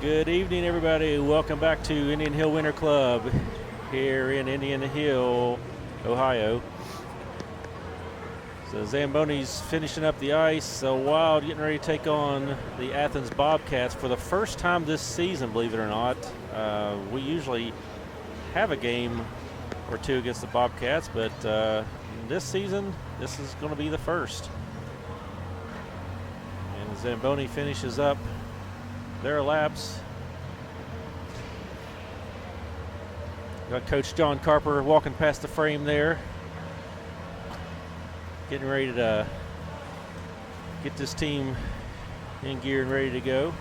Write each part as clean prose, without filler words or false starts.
Good evening, everybody. Welcome back to Indian Hill Winter Club here in Indian Hill, Ohio. So Zamboni's finishing up the ice. So Wild getting ready to take on the Athens Bobcats for the first time this season, believe it or not. We usually have a game or two against the Bobcats, but this season, this is going to be the first. And Zamboni finishes up their laps. Got Coach John Carper walking past the frame there, getting ready to get this team in gear and ready to go.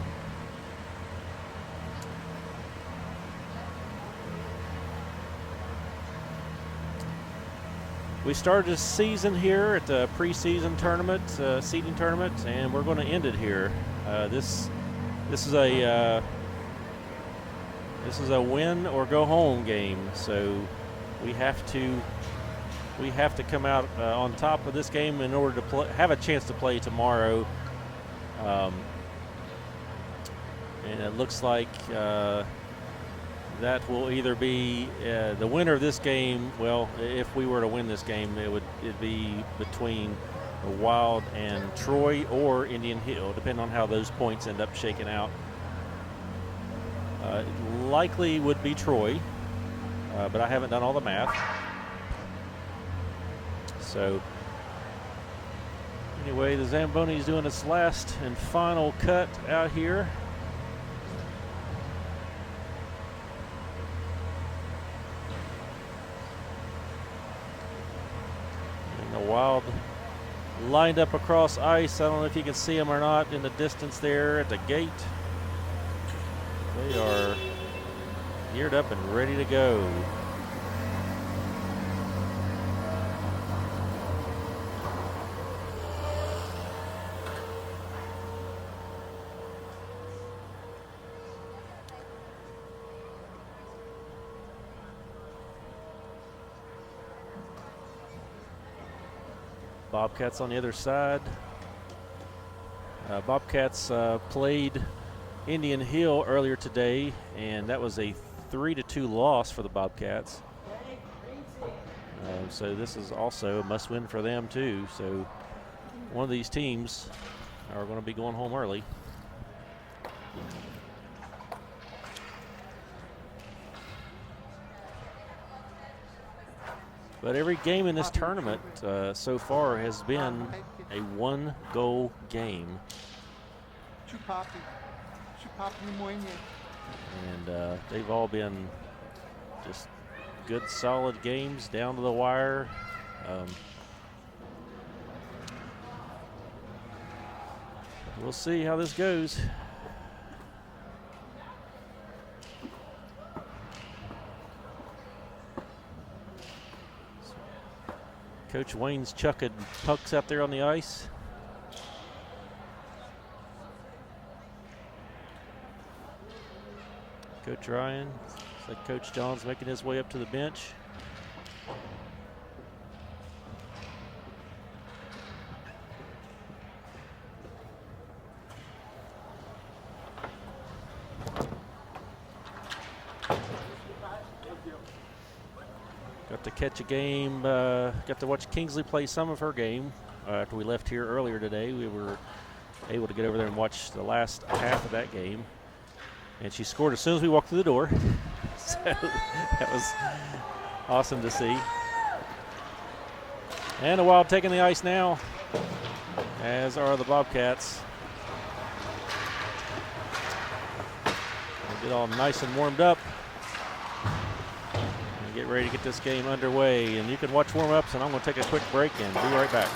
We started this season here at the preseason tournament, seeding tournament, and we're going to end it here. This is a win or go home game, so we have to come out on top of this game in order to have a chance to play tomorrow. And it looks like that will either be the winner of this game. Well, if we were to win this game, it'd be between Wild and Troy or Indian Hill, depending on how those points end up shaking out. Likely would be Troy, but I haven't done all the math. So anyway, the Zamboni's doing its last and final cut out here. And the Wild lined up across ice. I don't know if you can see them or not in the distance there at the gate. They are geared up and ready to go. Bobcats on the other side. Bobcats played Indian Hill earlier today, and that was a 3-2 loss for the Bobcats. So this is also a must-win for them too. So one of these teams are going to be going home early. But every game in this tournament so far has been a one-goal game. And they've all been just good, solid games down to the wire. We'll see how this goes. Coach Wayne's chucking pucks out there on the ice. Coach Ryan, looks like Coach John's making his way up to the bench. Got to catch a game, got to watch Kingsley play some of her game after we left here earlier today. We were able to get over there and watch the last half of that game. And she scored as soon as we walked through the door. So that was awesome to see. And the Wild taking the ice now, as are the Bobcats. We'll get all nice and warmed up and get ready to get this game underway. And you can watch warm-ups, and I'm going to take a quick break and be right back.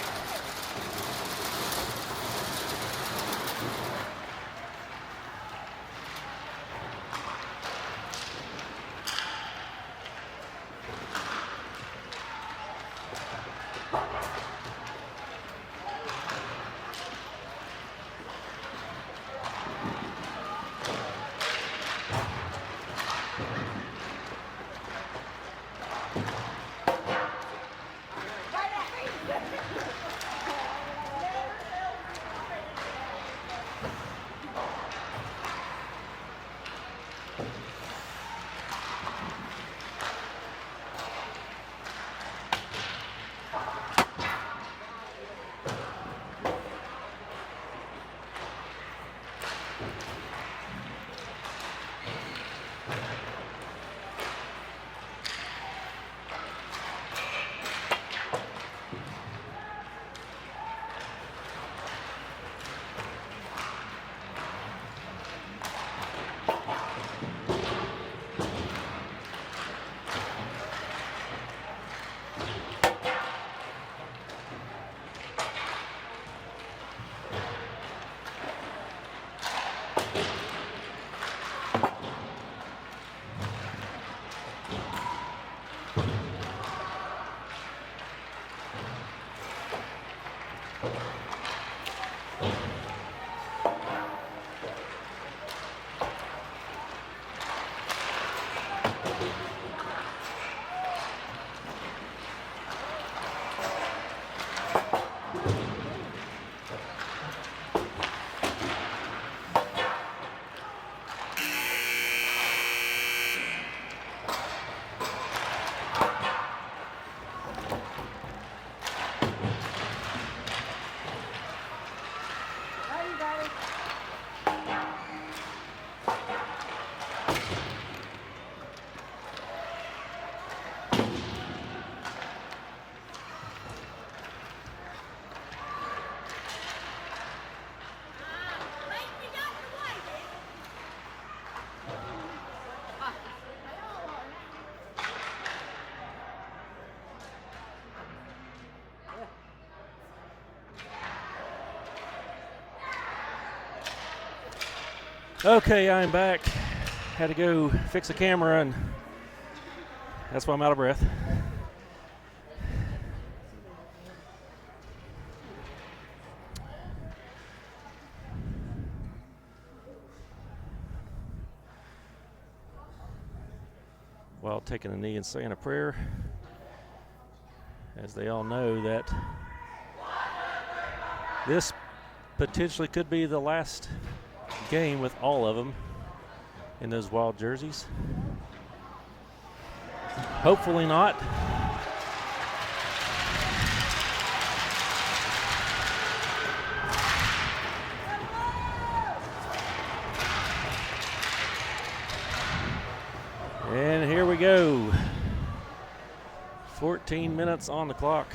Okay, I'm back. Had to go fix the camera, and that's why I'm out of breath. While taking a knee and saying a prayer, as they all know that this potentially could be the last game with all of them in those wild jerseys. Hopefully not. And here we go. 14 minutes on the clock.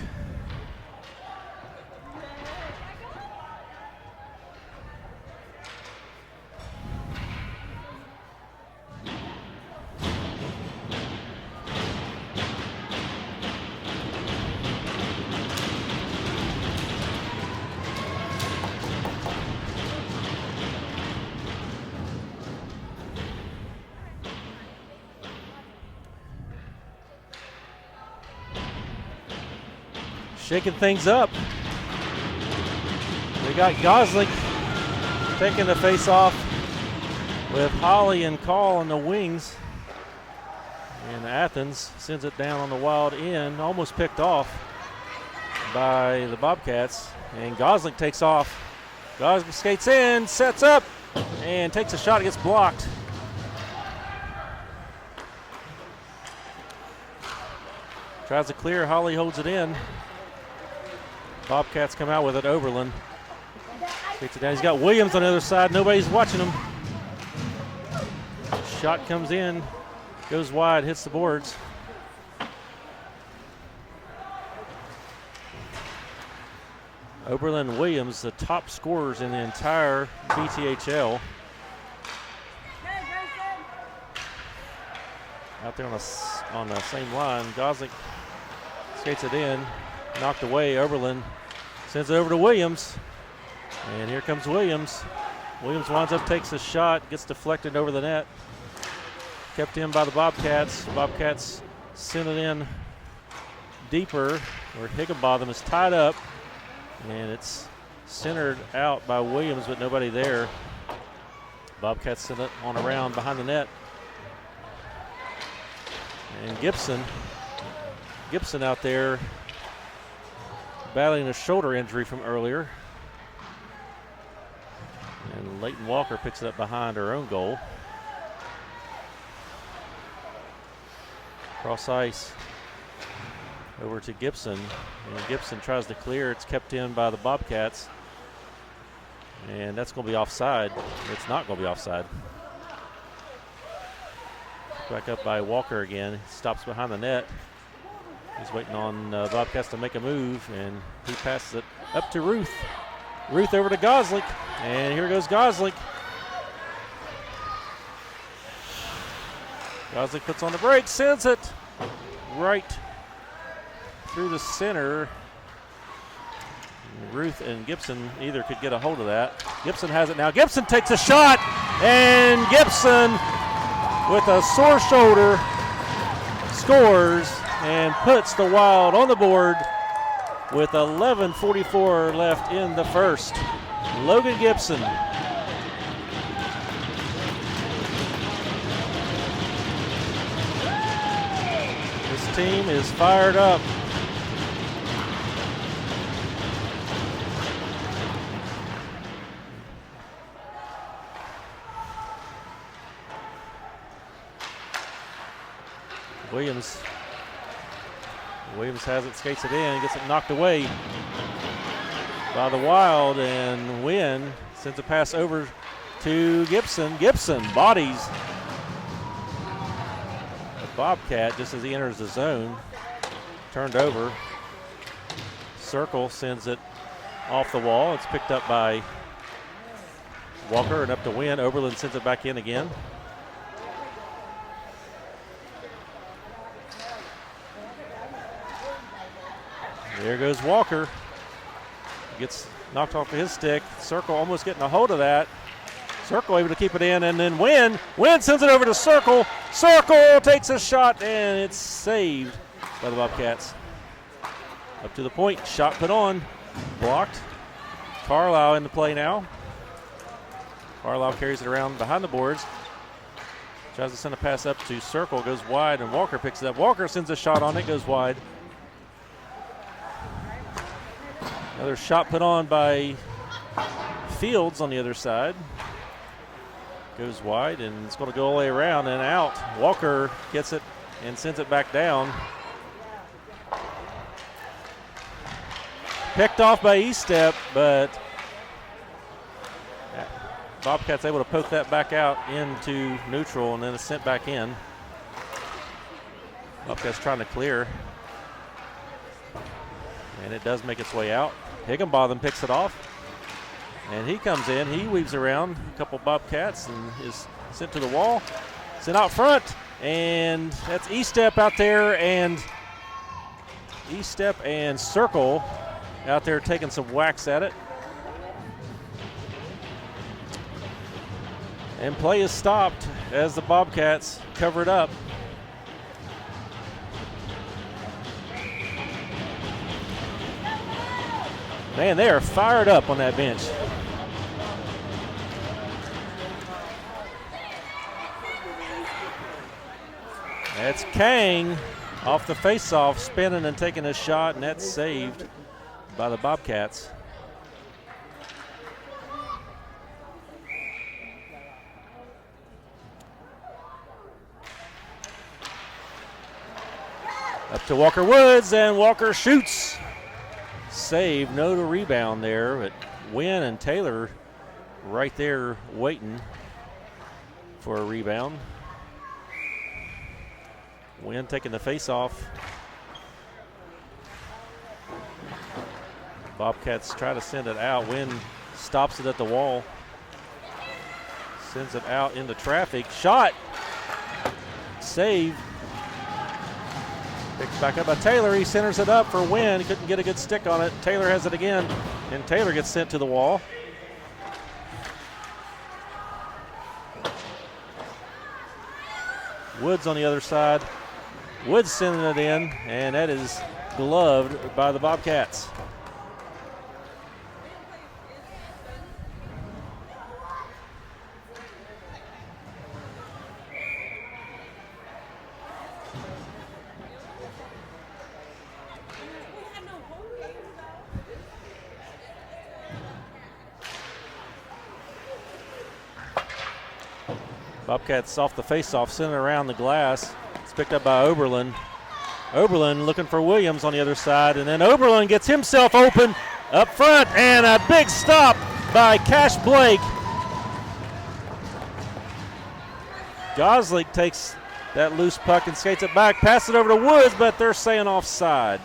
Shaking things up. We got Gosling taking the face off with Holly and Call on the wings. And Athens sends it down on the wild end, almost picked off by the Bobcats. And Gosling takes off. Gosling skates in, sets up, and takes a shot. It gets blocked. Tries to clear. Holly holds it in. Bobcats come out with it. Oberlin takes it down. He's got Williams on the other side. Nobody's watching him. Shot comes in, goes wide, hits the boards. Oberlin and Williams, the top scorers in the entire BTHL. Out there on the same line. Gosling skates it in. Knocked away. Oberlin sends it over to Williams. And here comes Williams. Williams winds up, takes a shot, gets deflected over the net. Kept in by the Bobcats. Bobcats send it in deeper where Higginbotham is tied up. And it's centered out by Williams, but nobody there. Bobcats send it on around behind the net. And Gibson out there battling a shoulder injury from earlier. And Leighton Walker picks it up behind her own goal. Cross ice over to Gibson. And Gibson tries to clear. It's kept in by the Bobcats. And that's going to be offside. It's not going to be offside. Back up by Walker again. Stops behind the net. He's waiting on Bobcats to make a move, and he passes it up to Ruth. Ruth over to Gosling, and here goes Gosling. Gosling puts on the brakes, sends it right through the center. Ruth and Gibson either could get a hold of that. Gibson has it now. Gibson takes a shot, and Gibson with a sore shoulder scores and puts the Wild on the board with 11:44 left in the first. Logan Gibson. This team is fired up. Williams has it, skates it in, gets it knocked away by the Wild, and Wynn sends a pass over to Gibson. Gibson bodies a Bobcat just as he enters the zone. Turned over. Circle sends it off the wall. It's picked up by Walker and up to Wynn. Oberlin sends it back in again. There goes Walker. Gets knocked off of his stick. Circle almost getting a hold of that. Circle able to keep it in, and then Wynn sends it over to Circle. Circle takes a shot, and it's saved by the Bobcats. Up to the point, shot put on, blocked. Carlisle in the play now. Carlisle carries it around behind the boards. Tries to send a pass up to Circle, goes wide, and Walker picks it up. Walker sends a shot on it, goes wide. Another shot put on by Fields on the other side. Goes wide, and it's going to go all the way around and out. Walker gets it and sends it back down. Picked off by E-Step, but Bobcats able to poke that back out into neutral, and then it's sent back in. Bobcats trying to clear. And it does make its way out. Higginbotham picks it off. And he comes in, he weaves around a couple Bobcats and is sent to the wall. Sent out front, and that's E-Step out there, and E-Step and Circle out there taking some whacks at it. And play is stopped as the Bobcats cover it up. Man, they are fired up on that bench. That's Kang off the face-off, spinning and taking a shot, and that's saved by the Bobcats. Up to Walker Woods, and Walker shoots. Save, no to rebound there, but Wynn and Taylor right there waiting for a rebound. Wynn taking the face off. Bobcats try to send it out. Wynn stops it at the wall. Sends it out into traffic. Shot. Save. Picked back up by Taylor. He centers it up for Wynn. He couldn't get a good stick on it. Taylor has it again, and Taylor gets sent to the wall. Woods on the other side. Woods sending it in, and that is gloved by the Bobcats. Bobcats off the face-off, sending it around the glass. It's picked up by Oberlin. Oberlin looking for Williams on the other side, and then Oberlin gets himself open up front, and a big stop by Cash Blake. Gosling takes that loose puck and skates it back, passes it over to Woods, but they're saying offside.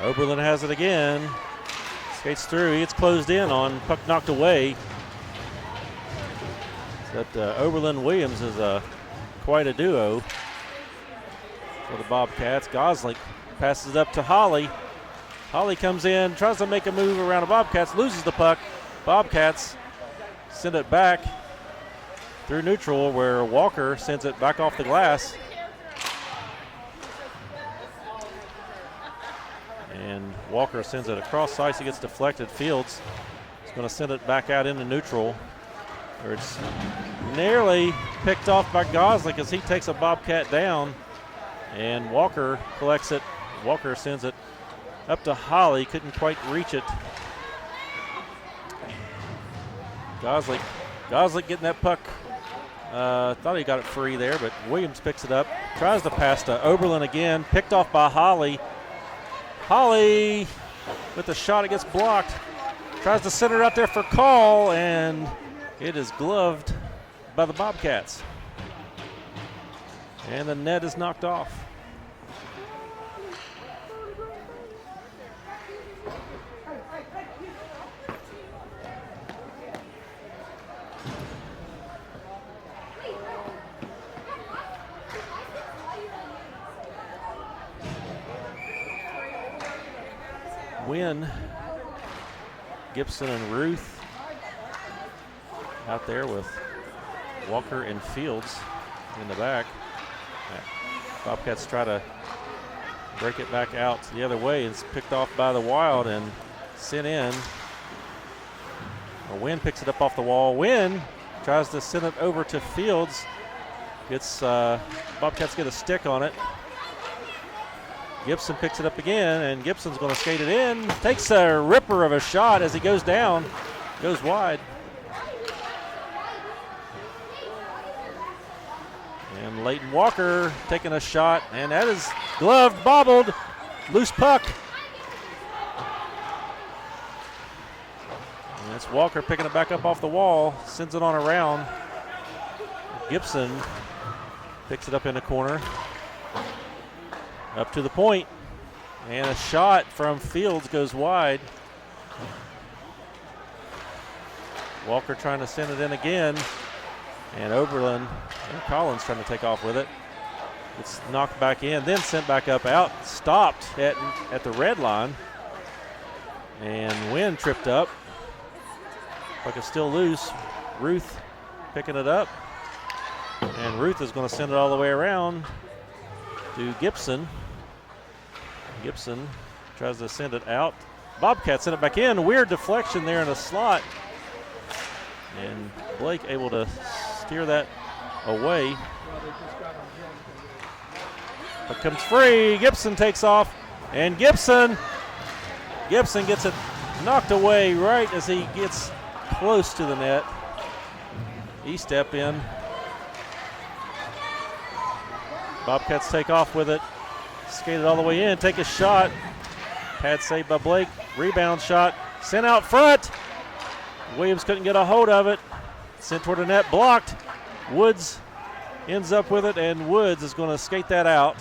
Oberlin has it again. Skates through. He gets closed in on. Puck knocked away. But Oberlin Williams is quite a duo for the Bobcats. Gosling passes it up to Holly. Holly comes in, tries to make a move around the Bobcats, loses the puck. Bobcats send it back through neutral, where Walker sends it back off the glass. And Walker sends it across ice. It gets deflected. Fields is going to send it back out into neutral, where it's nearly picked off by Gosling as he takes a Bobcat down. And Walker collects it. Walker sends it up to Holly. Couldn't quite reach it. Gosling getting that puck. Thought he got it free there, but Williams picks it up. Tries to pass to Oberlin again. Picked off by Holly. Holly with the shot, it gets blocked. Tries to center it out there for call, and it is gloved by the Bobcats. And the net is knocked off. in. Gibson and Ruth out there with Walker and Fields in the back. Bobcats try to break it back out the other way. It's picked off by the Wild and sent in. Wynn picks it up off the wall. Wynn tries to send it over to Fields. Gets Bobcats get a stick on it. Gibson picks it up again, and Gibson's going to skate it in. Takes a ripper of a shot as he goes down. Goes wide. And Leighton Walker taking a shot, and that is gloved, bobbled, loose puck. And that's Walker picking it back up off the wall, sends it on around. Gibson picks it up in the corner. Up to the point, and a shot from Fields goes wide. Walker trying to send it in again, and Oberlin and Collins trying to take off with it. It's knocked back in, then sent back up out, stopped at the red line, and Wynn tripped up. Puck is still loose. Ruth picking it up, and Ruth is going to send it all the way around to Gibson. Gibson tries to send it out. Bobcats send it back in. Weird deflection there in the slot. And Blake able to steer that away. But comes free. Gibson takes off. And Gibson gets it knocked away right as he gets close to the net. He step in. Bobcats take off with it. Skate it all the way in. Take a shot. Pad saved by Blake. Rebound shot. Sent out front. Williams couldn't get a hold of it. Sent toward the net. Blocked. Woods ends up with it, and Woods is going to skate that out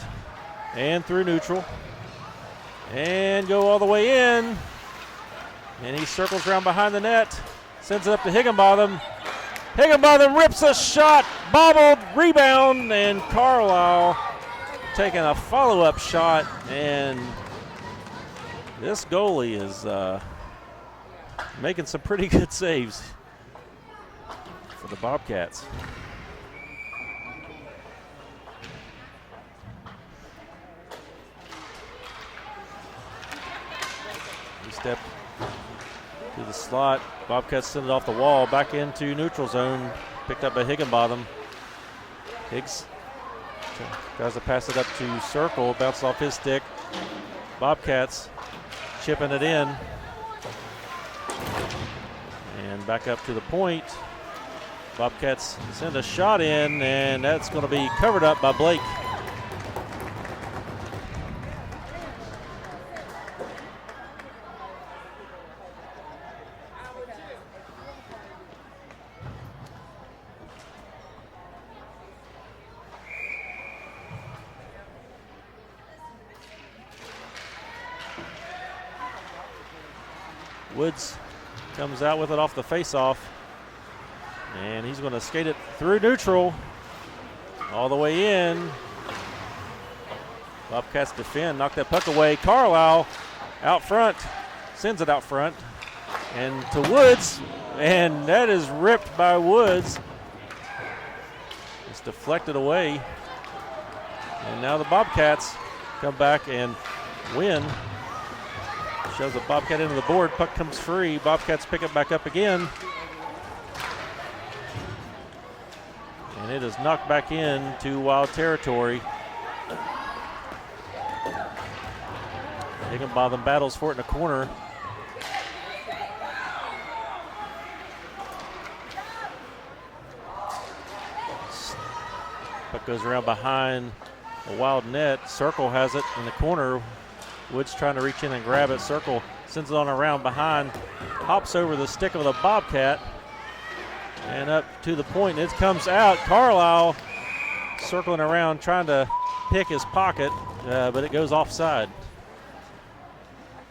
and through neutral and go all the way in. And he circles around behind the net. Sends it up to Higginbotham. Higginbotham rips a shot. Bobbled. Rebound. And Carlisle taking a follow-up shot, and this goalie is making some pretty good saves for the Bobcats. He stepped to the slot. Bobcats send it off the wall, back into neutral zone, picked up by Higginbotham. Higgs tries to pass it up to Circle, bounces off his stick. Bobcats chipping it in. And back up to the point. Bobcats send a shot in, and that's going to be covered up by Blake. Woods comes out with it off the face-off, and he's going to skate it through neutral all the way in. Bobcats defend, knock that puck away. Carlisle out front, sends it out front, and to Woods, and that is ripped by Woods. It's deflected away, and now the Bobcats come back and win. Shoves a Bobcat into the board. Puck comes free. Bobcats pick it back up again. And it is knocked back into Wild territory. Higginbotham battles for it in the corner. Puck goes around behind the Wild net. Circle has it in the corner. Woods trying to reach in and grab it. Circle sends it on around behind. Hops over the stick of the Bobcat. And up to the point. It comes out. Carlisle circling around trying to pick his pocket, but it goes offside.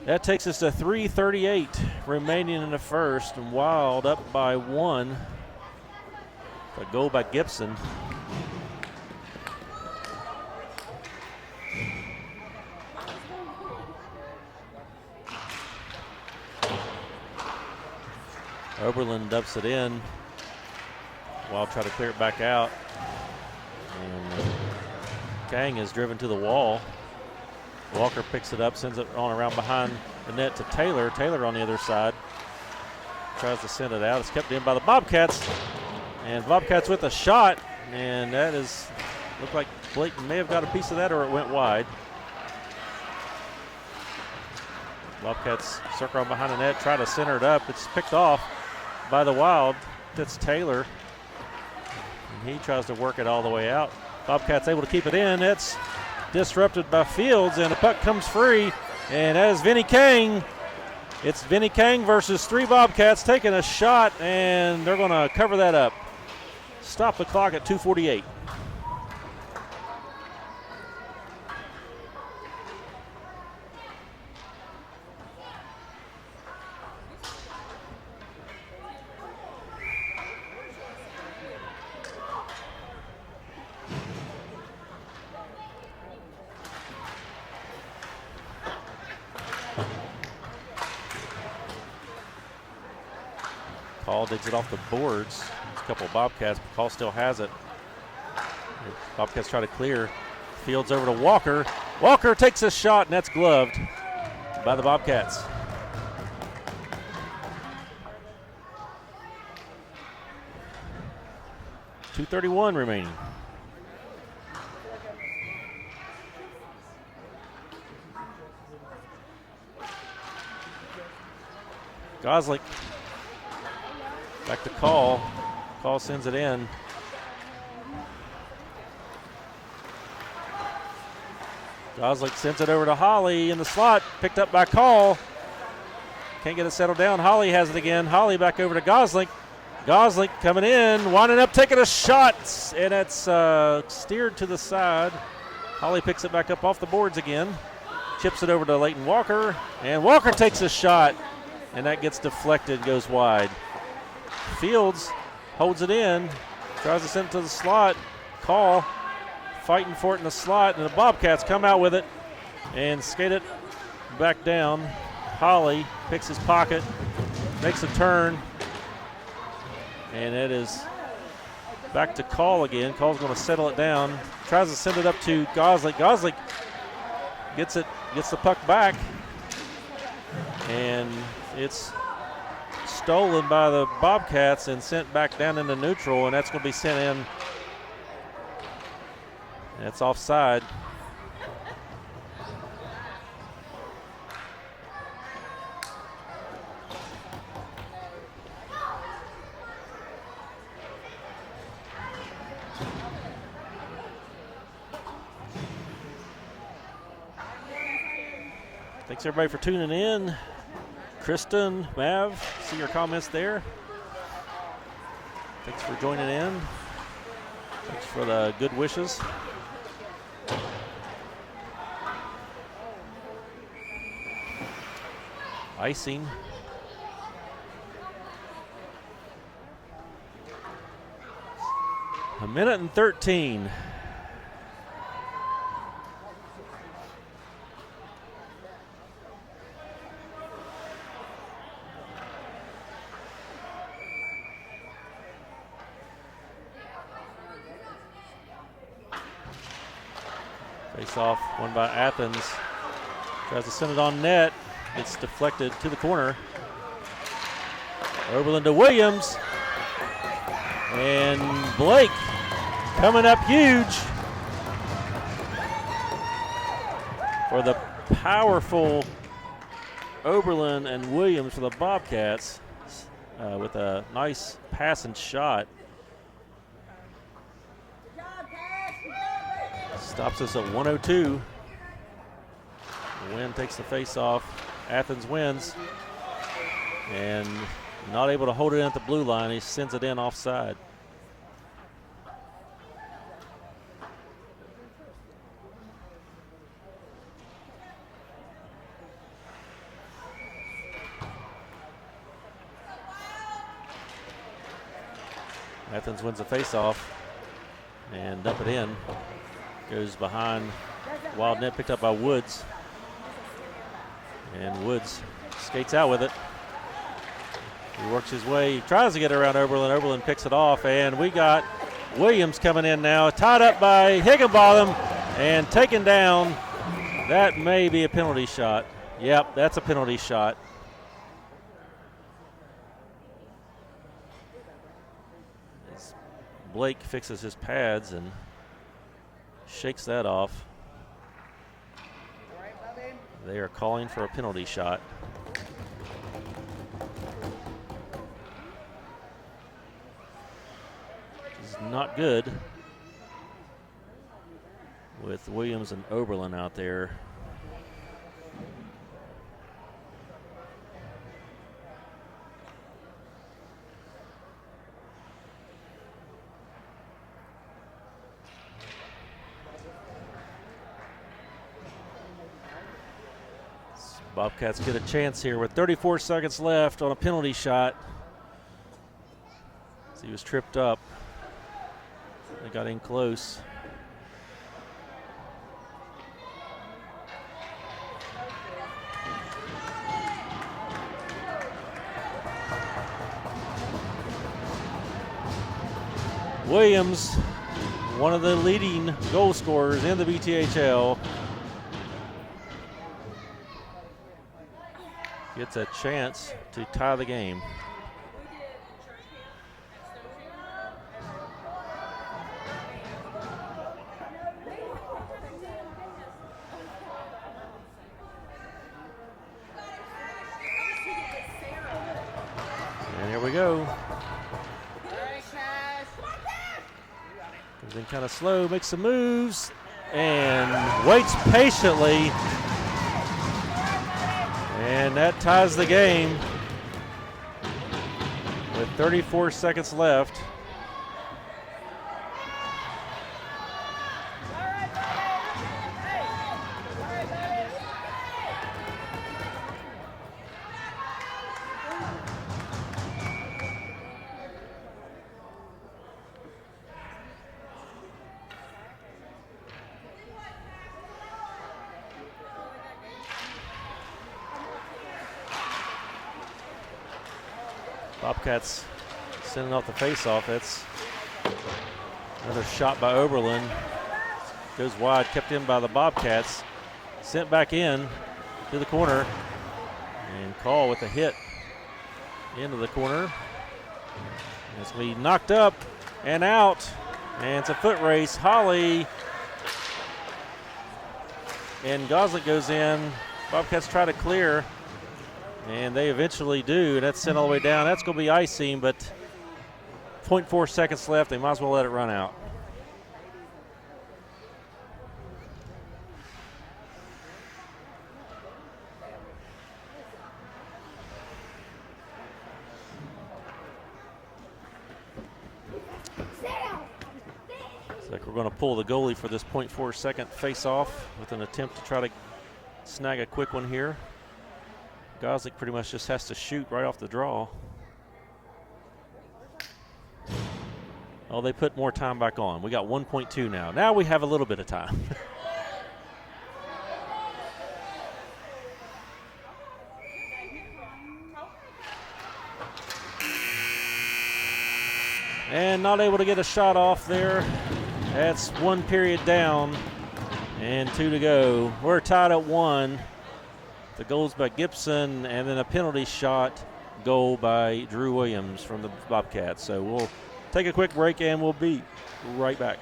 That takes us to 3:38 remaining in the first. And Wild up by 1. A goal by Gibson. Oberlin dumps it in. Wild try to clear it back out. And Kang is driven to the wall. Walker picks it up, sends it on around behind the net to Taylor. Taylor on the other side. Tries to send it out. It's kept in by the Bobcats. And Bobcats with a shot. And that is, looked like Blayton may have got a piece of that or it went wide. Bobcats circle on behind the net, try to center it up. It's picked off by the Wild. That's Taylor. And he tries to work it all the way out. Bobcats able to keep it in. It's disrupted by Fields, and the puck comes free. And that is Vinny Kang. It's Vinny Kang versus 3 Bobcats taking a shot, and they're going to cover that up. Stop the clock at 2:48. Paul digs it off the boards. There's a couple of Bobcats, but Paul still has it. Bobcats try to clear. Fields over to Walker. Walker takes a shot, and that's gloved by the Bobcats. .231 remaining. Goslick back to Call. Call sends it in. Goslick sends it over to Holly in the slot. Picked up by Call. Can't get it settled down. Holly has it again. Holly back over to Goslick. Goslick coming in, winding up, taking a shot, and it's steered to the side. Holly picks it back up off the boards again. Chips it over to Leighton Walker, and Walker takes a shot, and that gets deflected, goes wide. Fields holds it in, tries to send it to the slot. Call fighting for it in the slot, and the Bobcats come out with it and skate it back down. Holly picks his pocket, makes a turn, and it is back to Call again. Call's going to settle it down, tries to send it up to Goslick. Goslick gets the puck back, and it's stolen by the Bobcats and sent back down into neutral, and that's going to be sent in. That's offside. Thanks everybody for tuning in. Kristen, Mav, see your comments there. Thanks for joining in. Thanks for the good wishes. Icing. A minute and 13. Face off, won by Athens. Tries to send it on net. It's deflected to the corner. Oberlin to Williams. And Blake coming up huge for the powerful Oberlin and Williams for the Bobcats with a nice pass and shot. Stops us at 102. Wynn takes the face off. Athens wins. And not able to hold it in at the blue line. He sends it in offside. Athens wins the face-off and dump it in. Goes behind. Wild net picked up by Woods. And Woods skates out with it. He works his way, he tries to get around Oberlin. Oberlin picks it off, and we got Williams coming in now, tied up by Higginbotham and taken down. That may be a penalty shot. Yep, that's a penalty shot. As Blake fixes his pads and shakes that off. They are calling for a penalty shot. This is not good with Williams and Oberlin out there. Bobcats get a chance here with 34 seconds left on a penalty shot. As he was tripped up. They got in close. Williams, one of the leading goal scorers in the BTHL, gets a chance to tie the game. And here we go. Comes in kind of slow, makes some moves, and waits patiently. And that ties the game with 34 seconds left. Bobcats sending off the face-off. That's another shot by Oberlin. Goes wide, kept in by the Bobcats. Sent back in to the corner. And Call with a hit into the corner. It's going to be knocked up and out. And it's a foot race. Holly and Gosling goes in. Bobcats try to clear. And they eventually do, and that's sent all the way down. That's going to be icing, but 0.4 seconds left. They might as well let it run out. Looks like we're going to pull the goalie for this 0.4 second face-off with an attempt to try to snag a quick one here. Gosling pretty much just has to shoot right off the draw. Oh, they put more time back on. We got 1.2 now. Now we have a little bit of time. And not able to get a shot off there. That's one period down and 2 to go. We're tied at 1. The goals by Gibson, and then a penalty shot goal by Drew Williams from the Bobcats. So we'll take a quick break and we'll be right back.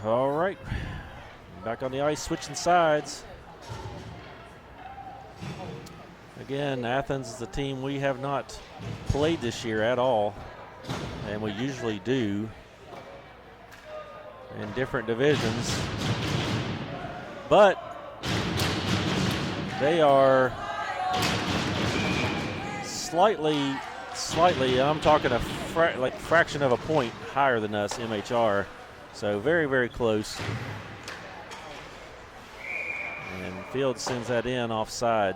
All right. Back on the ice, switching sides. Again, Athens is a team we have not played this year at all, and we usually do in different divisions. But they are slightly, I'm talking a fraction of a point higher than us, MHR. So very, very close. And Fields sends that in offside.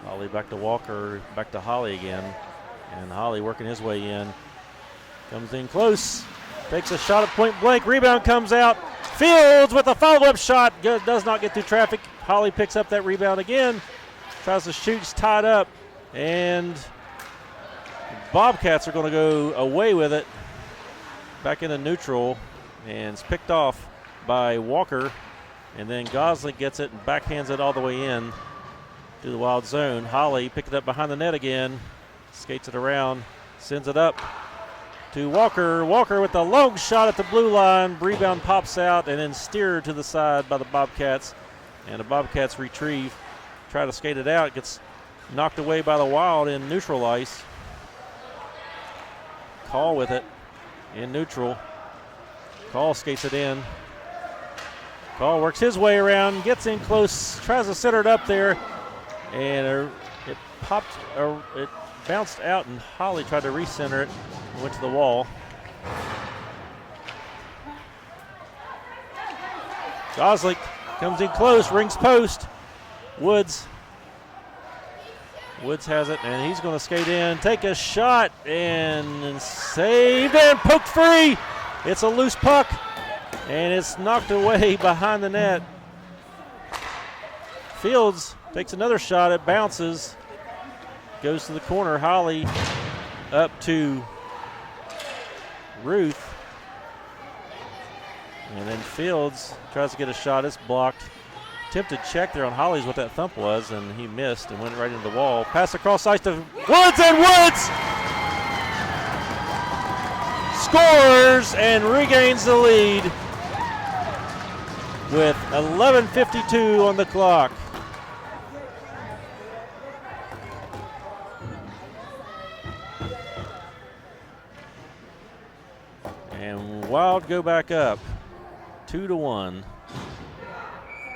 Holly back to Walker, back to Holly again. And Holly working his way in. Comes in close, takes a shot at point blank, rebound comes out. Fields with a follow-up shot, does not get through traffic. Holly picks up that rebound again, tries to shoot, tied up, and Bobcats are going to go away with it. Back into neutral, and it's picked off by Walker, and then Gosling gets it and backhands it all the way in to the wild zone. Holly picked it up behind the net again, skates it around, sends it up to Walker. Walker with a long shot at the blue line. Rebound pops out and then steered to the side by the Bobcats. And the Bobcats retrieve, try to skate it out. Gets knocked away by the Wild in neutral ice. Call with it in neutral. Call skates it in. Call works his way around, gets in close, tries to center it up there. And it popped, it bounced out, and Holly tried to recenter it and went to the wall. Gosling comes in close, rings post. Woods has it, and he's going to skate in, take a shot, and saved and poked free. It's a loose puck, and it's knocked away behind the net. Fields takes another shot, it bounces, goes to the corner. Holly up to Ruth. And then Fields tries to get a shot, it's blocked. Attempted check there on Holly's what that thump was, and he missed and went right into the wall. Pass across ice to Woods, and Woods scores and regains the lead with 11:52 on the clock. And Wild go back up 2-1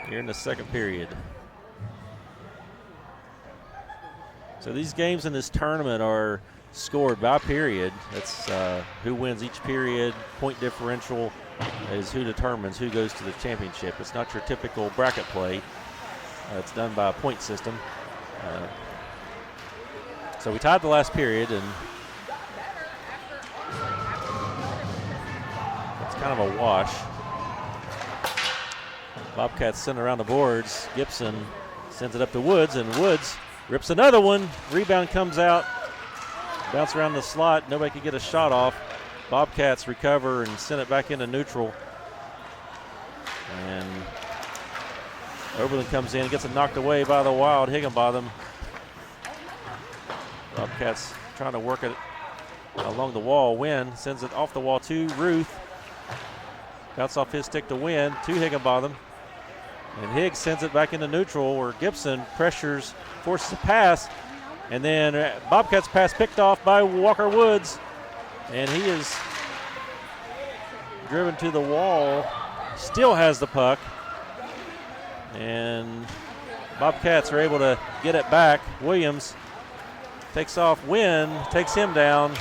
here in the second period. So these games in this tournament are scored by period. That's who wins each period. Point differential is who determines who goes to the championship. It's not your typical bracket play. It's done by a point system. So we tied the last period, and it's kind of a wash. Bobcats send around the boards. Gibson sends it up to Woods, and Woods rips another one. Rebound comes out. Bounce around the slot. Nobody could get a shot off. Bobcats recover and send it back into neutral. And Oberlin comes in, gets it knocked away by the Wild. Higginbotham. Bobcats trying to work it along the wall. Wynn sends it off the wall to Ruth. Bounce off his stick to Wynn, to Higginbotham. And Higgs sends it back into neutral where Gibson pressures, forces a pass. And then Bobcats pass picked off by Walker Woods. And he is driven to the wall, still has the puck. And Bobcats are able to get it back. Williams takes off Wynn, takes him down.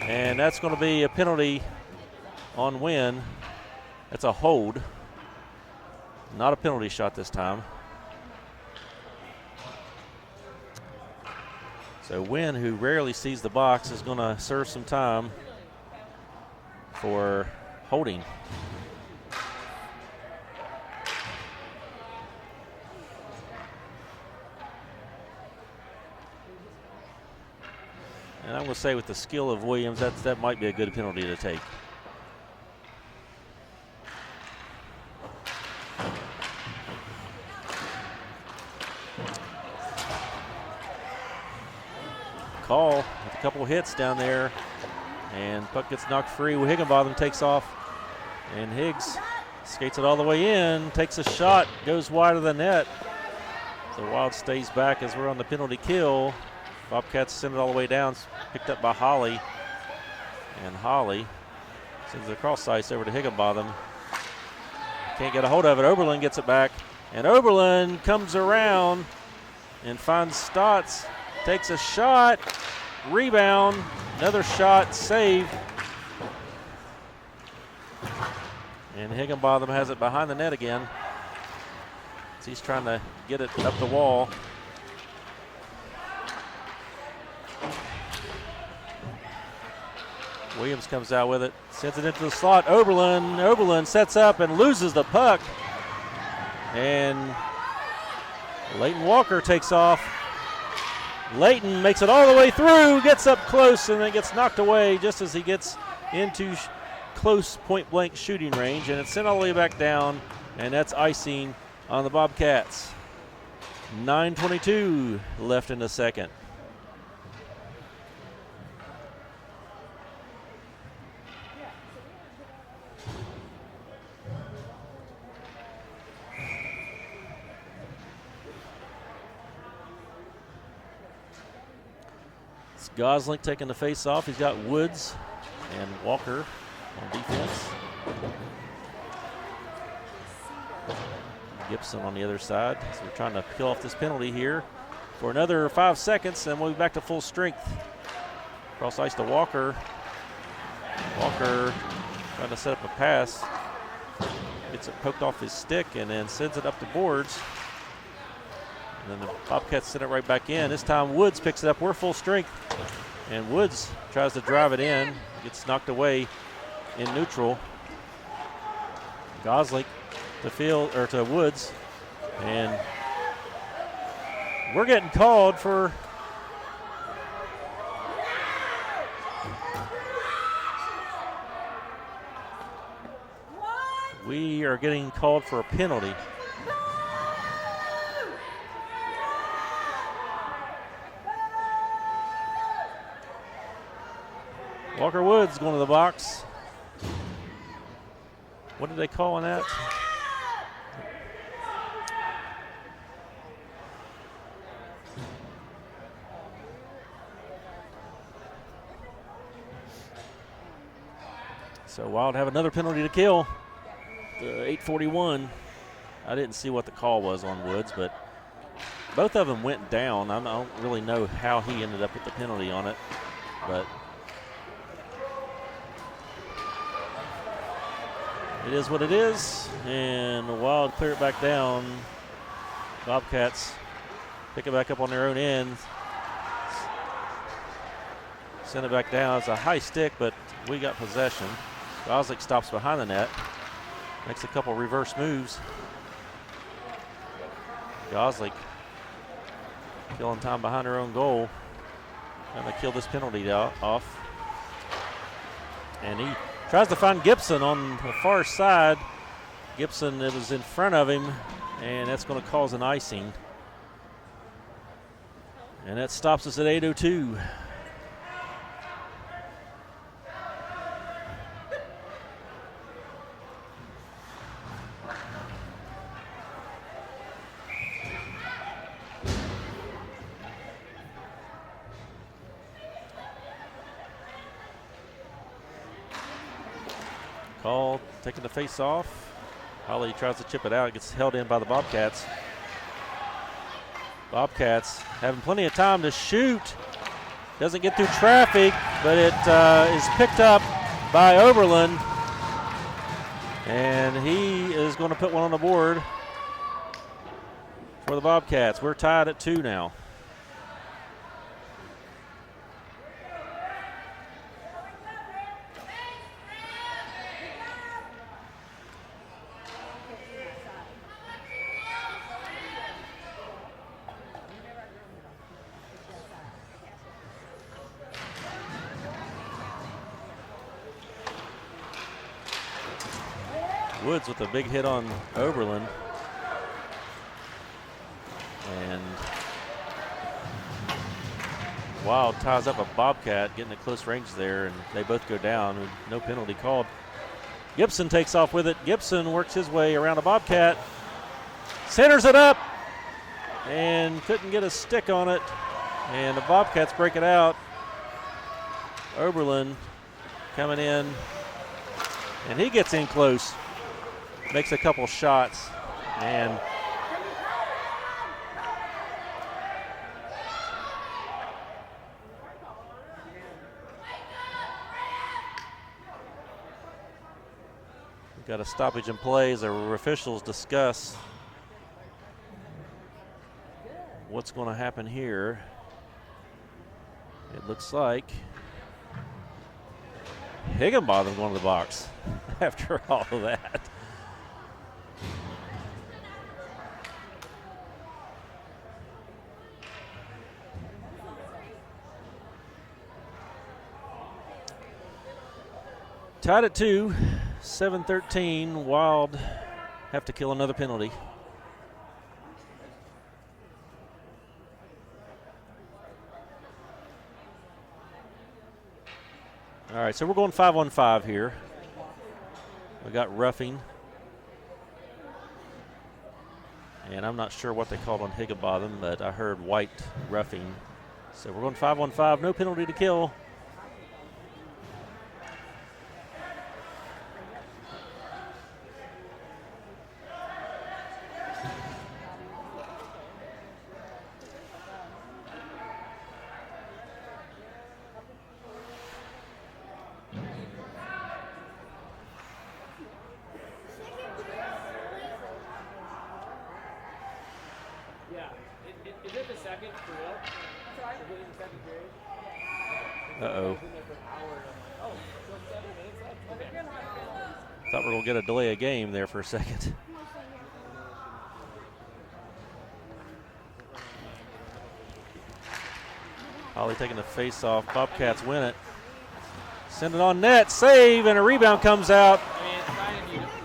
And that's going to be a penalty on Wynn. That's a hold. Not a penalty shot this time. So Wynn, who rarely sees the box, is going to serve some time for holding. I'm going to say with the skill of Williams, that might be a good penalty to take. Call with a couple hits down there, and puck gets knocked free. Higginbotham takes off, and Higgs skates it all the way in, takes a shot, goes wide of the net. The Wild stays back as we're on the penalty kill. Bobcats send it all the way down, picked up by Holly, and Holly sends it across ice over to Higginbotham. Can't get a hold of it. Oberlin gets it back, and Oberlin comes around and finds Stotts. Takes a shot, rebound, another shot, save. And Higginbotham has it behind the net again. He's trying to get it up the wall. Williams comes out with it, sends it into the slot. Oberlin sets up and loses the puck. And Leighton Walker takes off. Leighton makes it all the way through, gets up close, and then gets knocked away just as he gets into close point-blank shooting range, and it's sent all the way back down, and that's icing on the Bobcats. 9:22 left in the second. Gosling taking the face off. He's got Woods and Walker on defense. Gibson on the other side. So we're trying to kill off this penalty here for another 5 seconds, and we'll be back to full strength. Cross ice to Walker. Walker trying to set up a pass. Gets it poked off his stick and then sends it up the boards. And then the Bobcats send it right back in. This time Woods picks it up. We're full strength. And Woods tries to drive it in. Gets knocked away in neutral. Gosling to Woods. And we're getting called for we are getting called for a penalty. Walker Woods going to the box. What did they call on that? So Wild have another penalty to kill. 8:41. I didn't see what the call was on Woods, but both of them went down. I don't really know how he ended up with the penalty on it, but it is what it is, and the Wild clear it back down. Bobcats pick it back up on their own end. Send it back down. It's a high stick, but we got possession. Gosling stops behind the net. Makes a couple reverse moves. Gosling killing time behind her own goal. Trying to kill this penalty off. And he tries to find Gibson on the far side. Gibson, it was in front of him, and that's going to cause an icing. And that stops us at 8:02. Call taking the face off. Holly tries to chip it out. It gets held in by the Bobcats. Bobcats having plenty of time to shoot. Doesn't get through traffic, but it is picked up by Oberlin. And he is going to put one on the board for the Bobcats. We're tied at 2 now. Woods with a big hit on Oberlin. And Wild ties up a Bobcat, getting at close range there, and they both go down with no penalty called. Gibson takes off with it. Gibson works his way around a Bobcat, centers it up, and couldn't get a stick on it. And the Bobcats break it out. Oberlin coming in, and he gets in close, makes a couple shots, and got a stoppage in play as our officials discuss what's going to happen here. It looks like Higginbotham going to the box after all of that. Tied at 2, 7-13. Wild have to kill another penalty. All right, so we're going 5-on-5 here. We got roughing. And I'm not sure what they called on Higginbotham, but I heard white roughing. So we're going 5-on-5, no penalty to kill. Uh-oh. Thought we were going to get a delay of game there for a second. Holly taking the face off. Bobcats win it. Send it on net. Save, and a rebound comes out.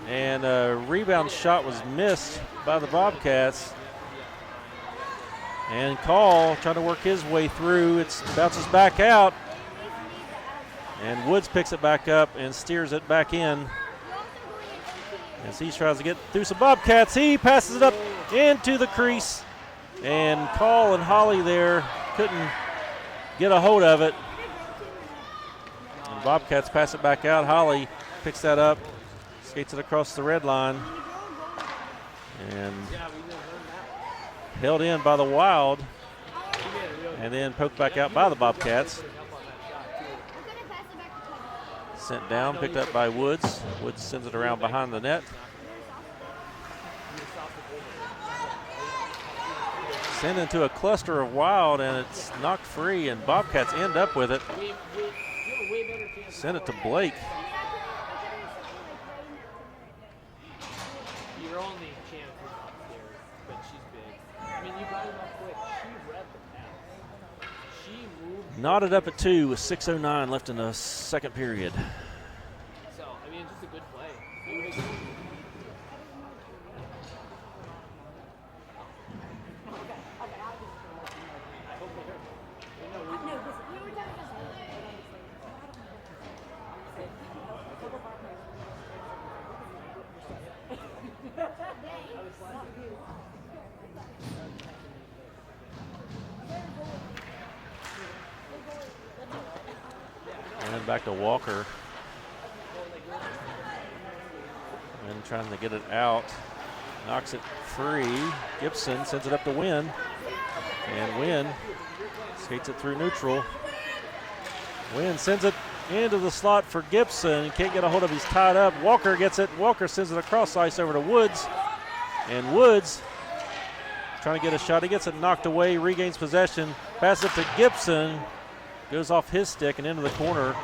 And a rebound shot was missed by the Bobcats. And Call trying to work his way through. It bounces back out. And Woods picks it back up and steers it back in. As he tries to get through some Bobcats, he passes it up into the crease. And Call and Holly there couldn't get a hold of it. And Bobcats pass it back out. Holly picks that up, skates it across the red line. And held in by the Wild, and then poked back out by the Bobcats. Sent down, picked up by Woods. Woods sends it around behind the net. Sent into a cluster of Wild, and it's knocked free, and Bobcats end up with it. Send it to Blake. Your only chance is upstairs, but she's big. I mean, you got it up quick. She read the pass. She moved. Knotted up at 2 with 6:09 left in the second period. So, I mean, just a good play. And then back to Walker. And trying to get it out. Knocks it free. Gibson sends it up to Wynn. And Wynn skates it through neutral. Wynn sends it into the slot for Gibson. Can't get a hold of it. He's tied up. Walker gets it. Walker sends it across ice over to Woods. And Woods trying to get a shot. He gets it knocked away, regains possession. Passes it to Gibson. Goes off his stick and into the corner.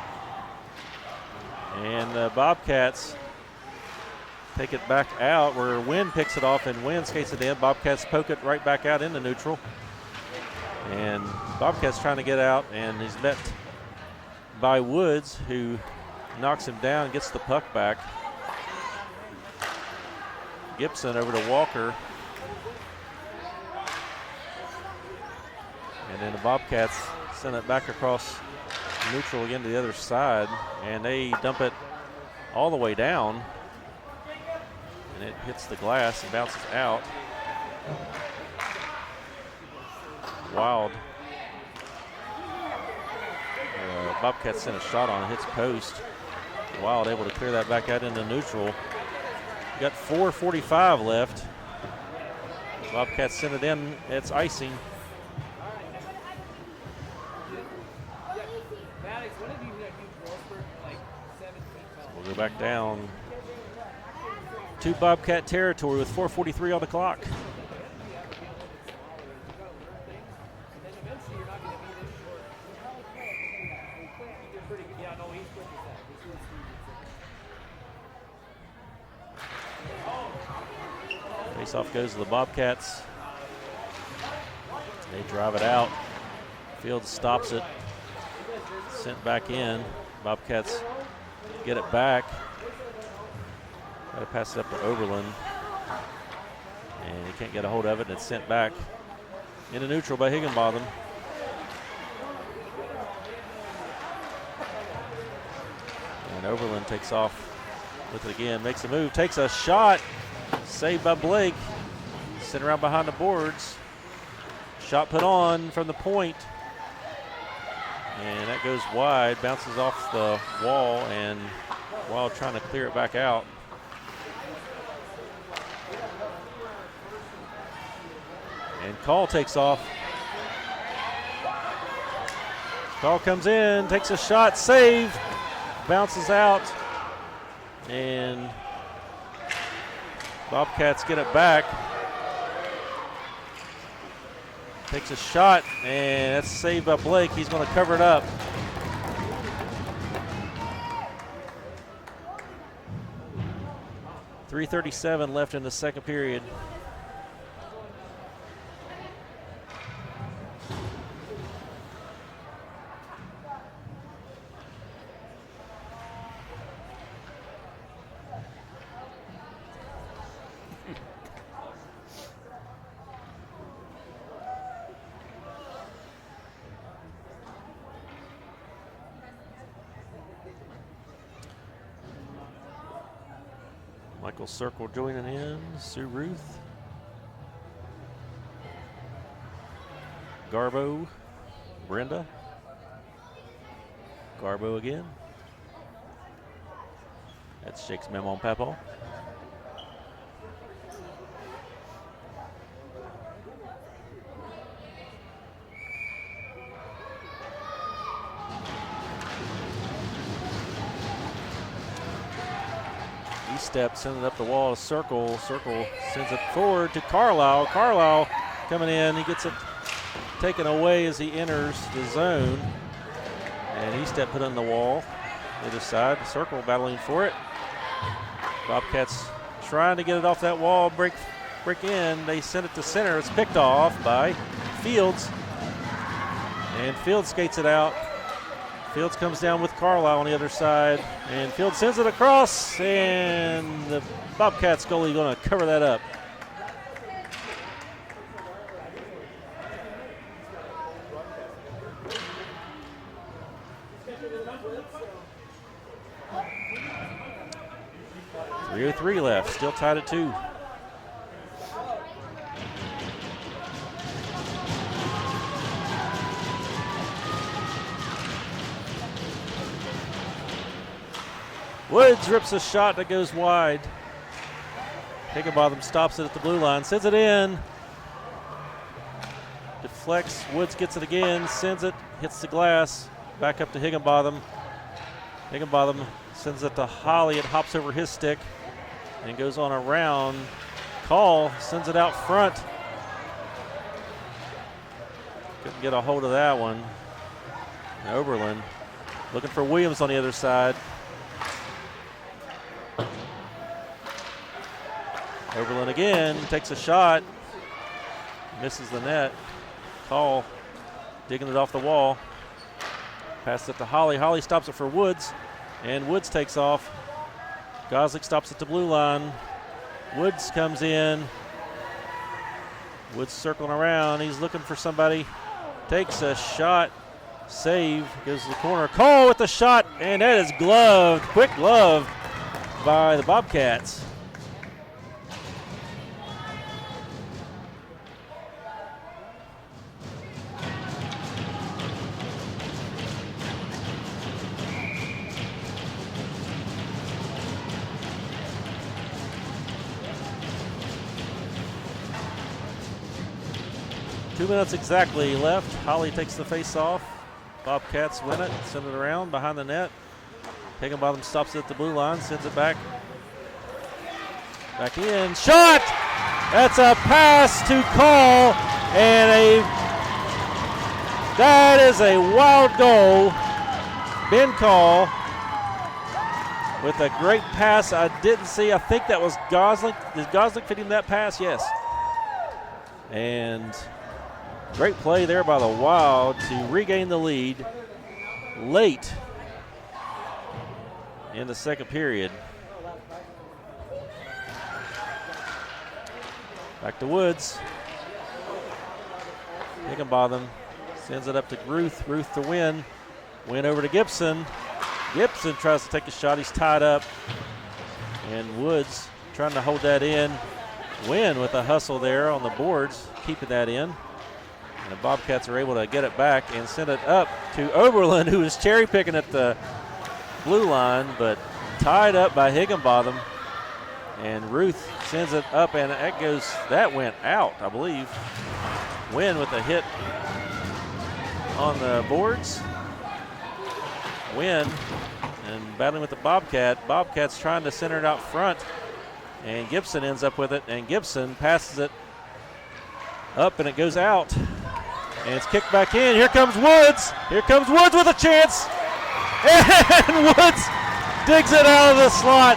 And the Bobcats take it back out where Wynn picks it off and Wynn skates it in. Bobcats poke it right back out into neutral. And Bobcats trying to get out, and he's met by Woods, who knocks him down and gets the puck back. Gibson over to Walker. And then the Bobcats send it back across neutral again to the other side. And they dump it all the way down. And it hits the glass and bounces out. Wild. Bobcats sent a shot on it, hits post. Wild able to clear that back out into neutral. Got 4:45 left. Bobcats send it in. It's icing. We'll go back down to Bobcat territory with 4:43 on the clock. Face-off goes to the Bobcats. They drive it out. Fields stops it. Sent back in. Bobcats get it back. Got to pass it up to Oberlin. And he can't get a hold of it, and it's sent back into neutral by Higginbotham. And Oberlin takes off with it again, makes a move, takes a shot. Saved by Blake. Sent around behind the boards. Shot put on from the point. And that goes wide, bounces off the wall, and Wild trying to clear it back out. And Call takes off. Call comes in, takes a shot, save, bounces out, and Bobcats get it back. Takes a shot, and that's saved by Blake. He's going to cover it up. .337 left in the second period. Michael Circle joining in. Sue Ruth. Garbo. Brenda. Garbo again. That's Jake's memo on Papaw. Step, send it up the wall to Circle. Circle sends it forward to Carlisle. Carlisle coming in. He gets it taken away as he enters the zone. And he step put on the wall. The other side. Circle battling for it. Bobcats trying to get it off that wall. Break in. They send it to center. It's picked off by Fields. And Fields skates it out. Fields comes down with Carlisle on the other side, and Fields sends it across, and the Bobcats goalie going to cover that up. .303 left, still tied at 2. Woods rips a shot that goes wide. Higginbotham stops it at the blue line, sends it in. Deflects, Woods gets it again, sends it, hits the glass, back up to Higginbotham. Higginbotham sends it to Holly, it hops over his stick and goes on around. Call sends it out front. Couldn't get a hold of that one. And Oberlin looking for Williams on the other side. Oberlin again, takes a shot, misses the net. Call digging it off the wall. Passes it to Holly. Holly stops it for Woods, and Woods takes off. Goslick stops at the blue line. Woods comes in. Woods circling around. He's looking for somebody. Takes a shot. Save. Goes to the corner. Cole with the shot, and that is gloved. Quick glove by the Bobcats. Two minutes exactly left. Holly takes the face off. Bobcats win it, send it around behind the net. Higginbotham stops it at the blue line, sends it back. Back in, shot! That's a pass to Call, and that is a wild goal. Ben Call with a great pass. I didn't see, I think that was Gosling. Did Gosling fit him that pass? Yes. And great play there by the Wild to regain the lead late in the second period. Back to Woods. Higginbotham sends it up to Ruth. Ruth to win. Win over to Gibson. Gibson tries to take a shot. He's tied up. And Woods trying to hold that in. Win with a hustle there on the boards, keeping that in. And the Bobcats are able to get it back and send it up to Oberlin, who is cherry picking at the blue line, but tied up by Higginbotham. And Ruth sends it up, and that went out, I believe. Win with a hit on the boards. Win and battling with the Bobcat. Bobcats trying to center it out front, and Gibson ends up with it, and Gibson passes it up, and it goes out. And it's kicked back in. Here comes Woods. Here comes Woods with a chance. And Woods digs it out of the slot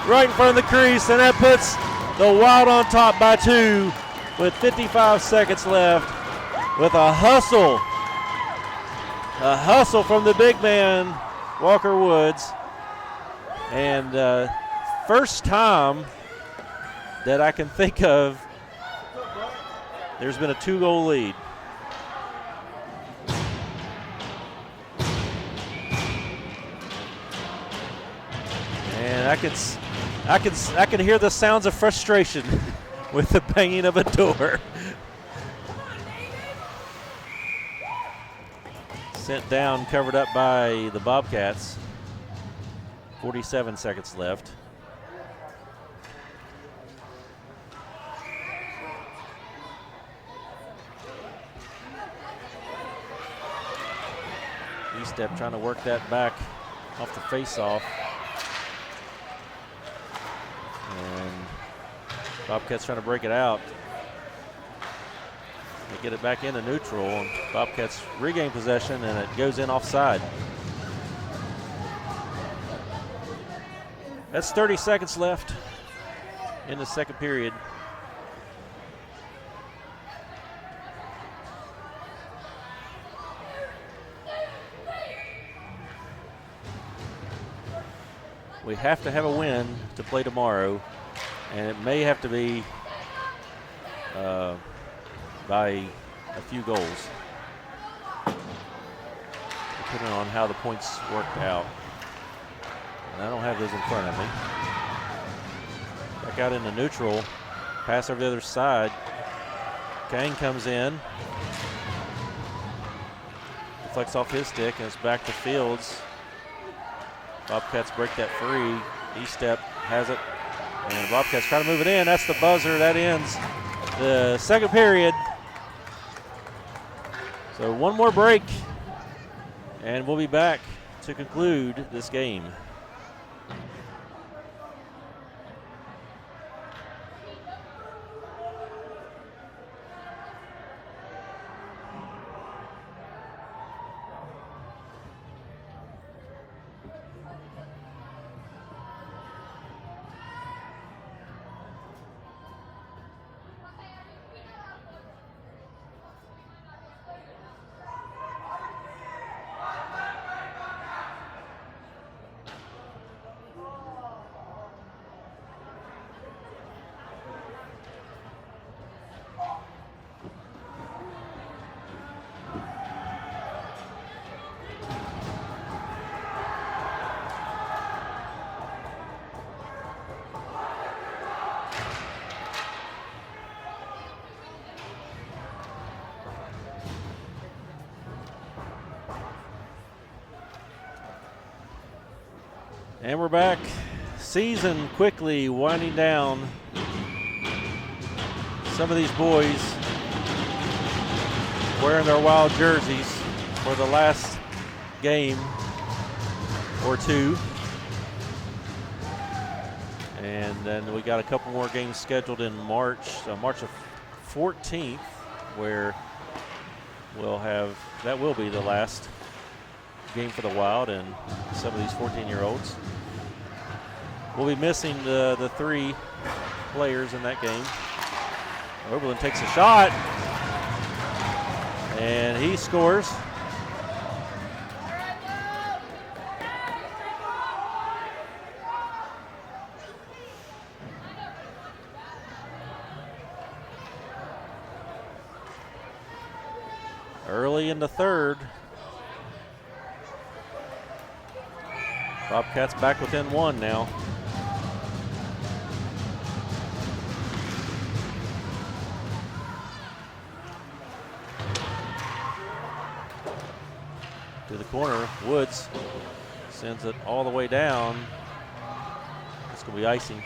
right in front of the crease, and that puts the Wild on top by 2 with 55 seconds left with a hustle. A hustle from the big man, Walker Woods. And first time that I can think of, there's been a 2-goal lead. And I can hear the sounds of frustration with the banging of a door. Sent down, covered up by the Bobcats. 47 seconds left. E-step trying to work that back off the face-off. And Bobcats trying to break it out. They get it back into neutral, and Bobcats regain possession, and it goes in offside. That's 30 seconds left in the second period. We have to have a win to play tomorrow, and it may have to be by a few goals, depending on how the points worked out. And I don't have those in front of me. Back out into neutral, pass over the other side. Kane comes in, deflects off his stick, and it's back to Fields. Bobcats break that free. E-step has it, and Bobcats try to move it in. That's the buzzer. That ends the second period. So one more break, and we'll be back to conclude this game. And we're back. Season quickly winding down. Some of these boys wearing their Wild jerseys for the last game or two. And then we got a couple more games scheduled in March, March 14th, where we'll have, that will be the last game for the Wild and some of these 14-year-olds. We'll be missing the 3 players in that game. Oberlin takes a shot, and he scores. Early in the third. Bobcats back within 1 now. To the corner, Woods sends it all the way down. It's going to be icing.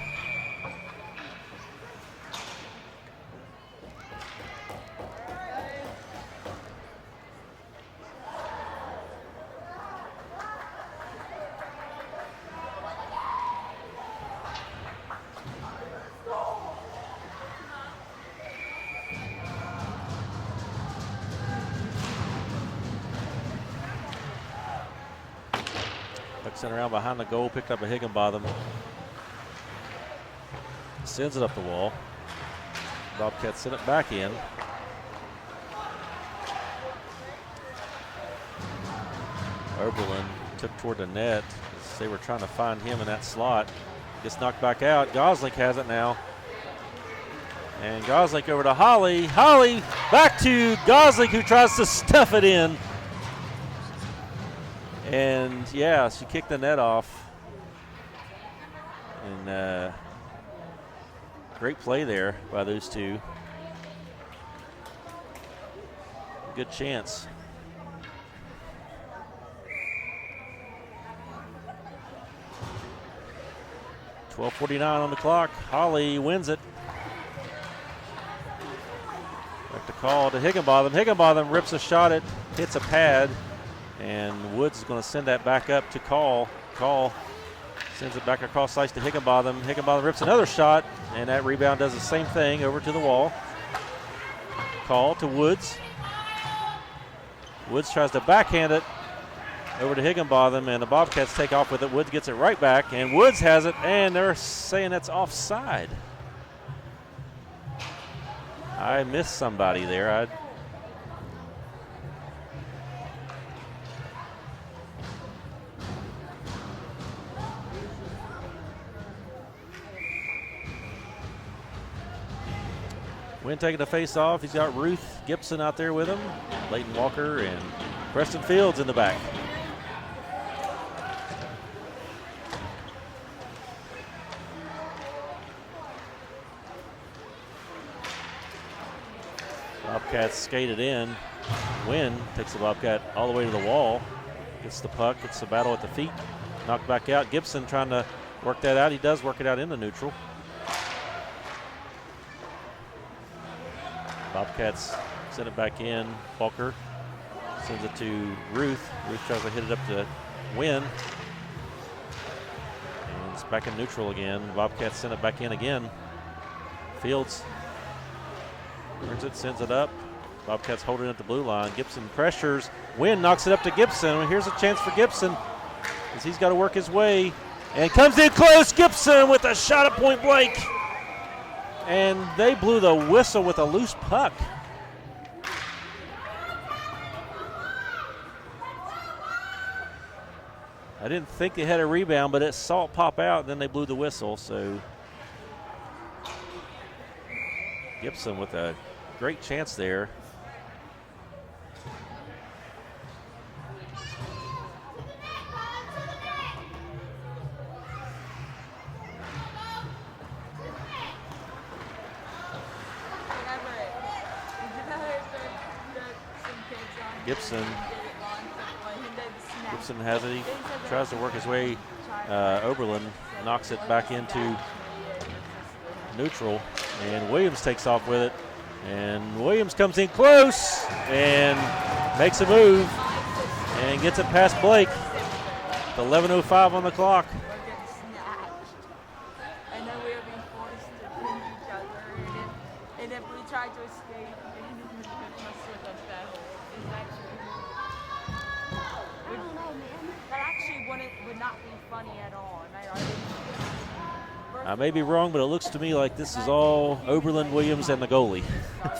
Sent around behind the goal, picked up a Higginbotham. Sends it up the wall. Bobcats sent it back in. Oberlin took toward the net as they were trying to find him in that slot. Gets knocked back out. Goslink has it now. And Goslink over to Holly. Holly back to Goslink, who tries to stuff it in. And yeah, she kicked the net off. And great play there by those two. Good chance. .12:49 on the clock. Holly wins it. Back to call to Higginbotham. Higginbotham rips a shot at, hits a pad. And Woods is going to send that back up to Call. Call sends it back across ice to Higginbotham. Higginbotham rips another shot, and that rebound does the same thing over to the wall. Call to Woods. Woods tries to backhand it over to Higginbotham, and the Bobcats take off with it. Woods gets it right back, and Woods has it, and they're saying that's offside. I missed somebody there. Wynn taking the face off. He's got Ruth Gibson out there with him. Leighton Walker and Preston Fields in the back. Bobcats skated in. Wynn takes the Bobcat all the way to the wall. Gets the puck. Gets the battle at the feet. Knocked back out. Gibson trying to work that out. He does work it out into neutral. Bobcats send it back in. Walker sends it to Ruth. Ruth tries to hit it up to Wynn. And it's back in neutral again. Bobcats send it back in again. Fields turns it, sends it up. Bobcats holding it at the blue line. Gibson pressures. Wynn knocks it up to Gibson. Here's a chance for Gibson as he's got to work his way. And comes in close. Gibson with a shot at point blank. And they blew the whistle with a loose puck. I didn't think they had a rebound, but it saw it pop out, and then they blew the whistle. So Gibson with a great chance there. Gibson has it. He tries to work his way Oberlin knocks it back into neutral, and Williams takes off with it. And Williams comes in close and makes a move and gets it past Blake. 11:05 on the clock. And then we were being forced to pinch each other. And if we tried to escape, it must with us that. I don't know, man. That actually would not be funny at all. I may be wrong, but it looks to me like this is all Oberlin, Williams, and the goalie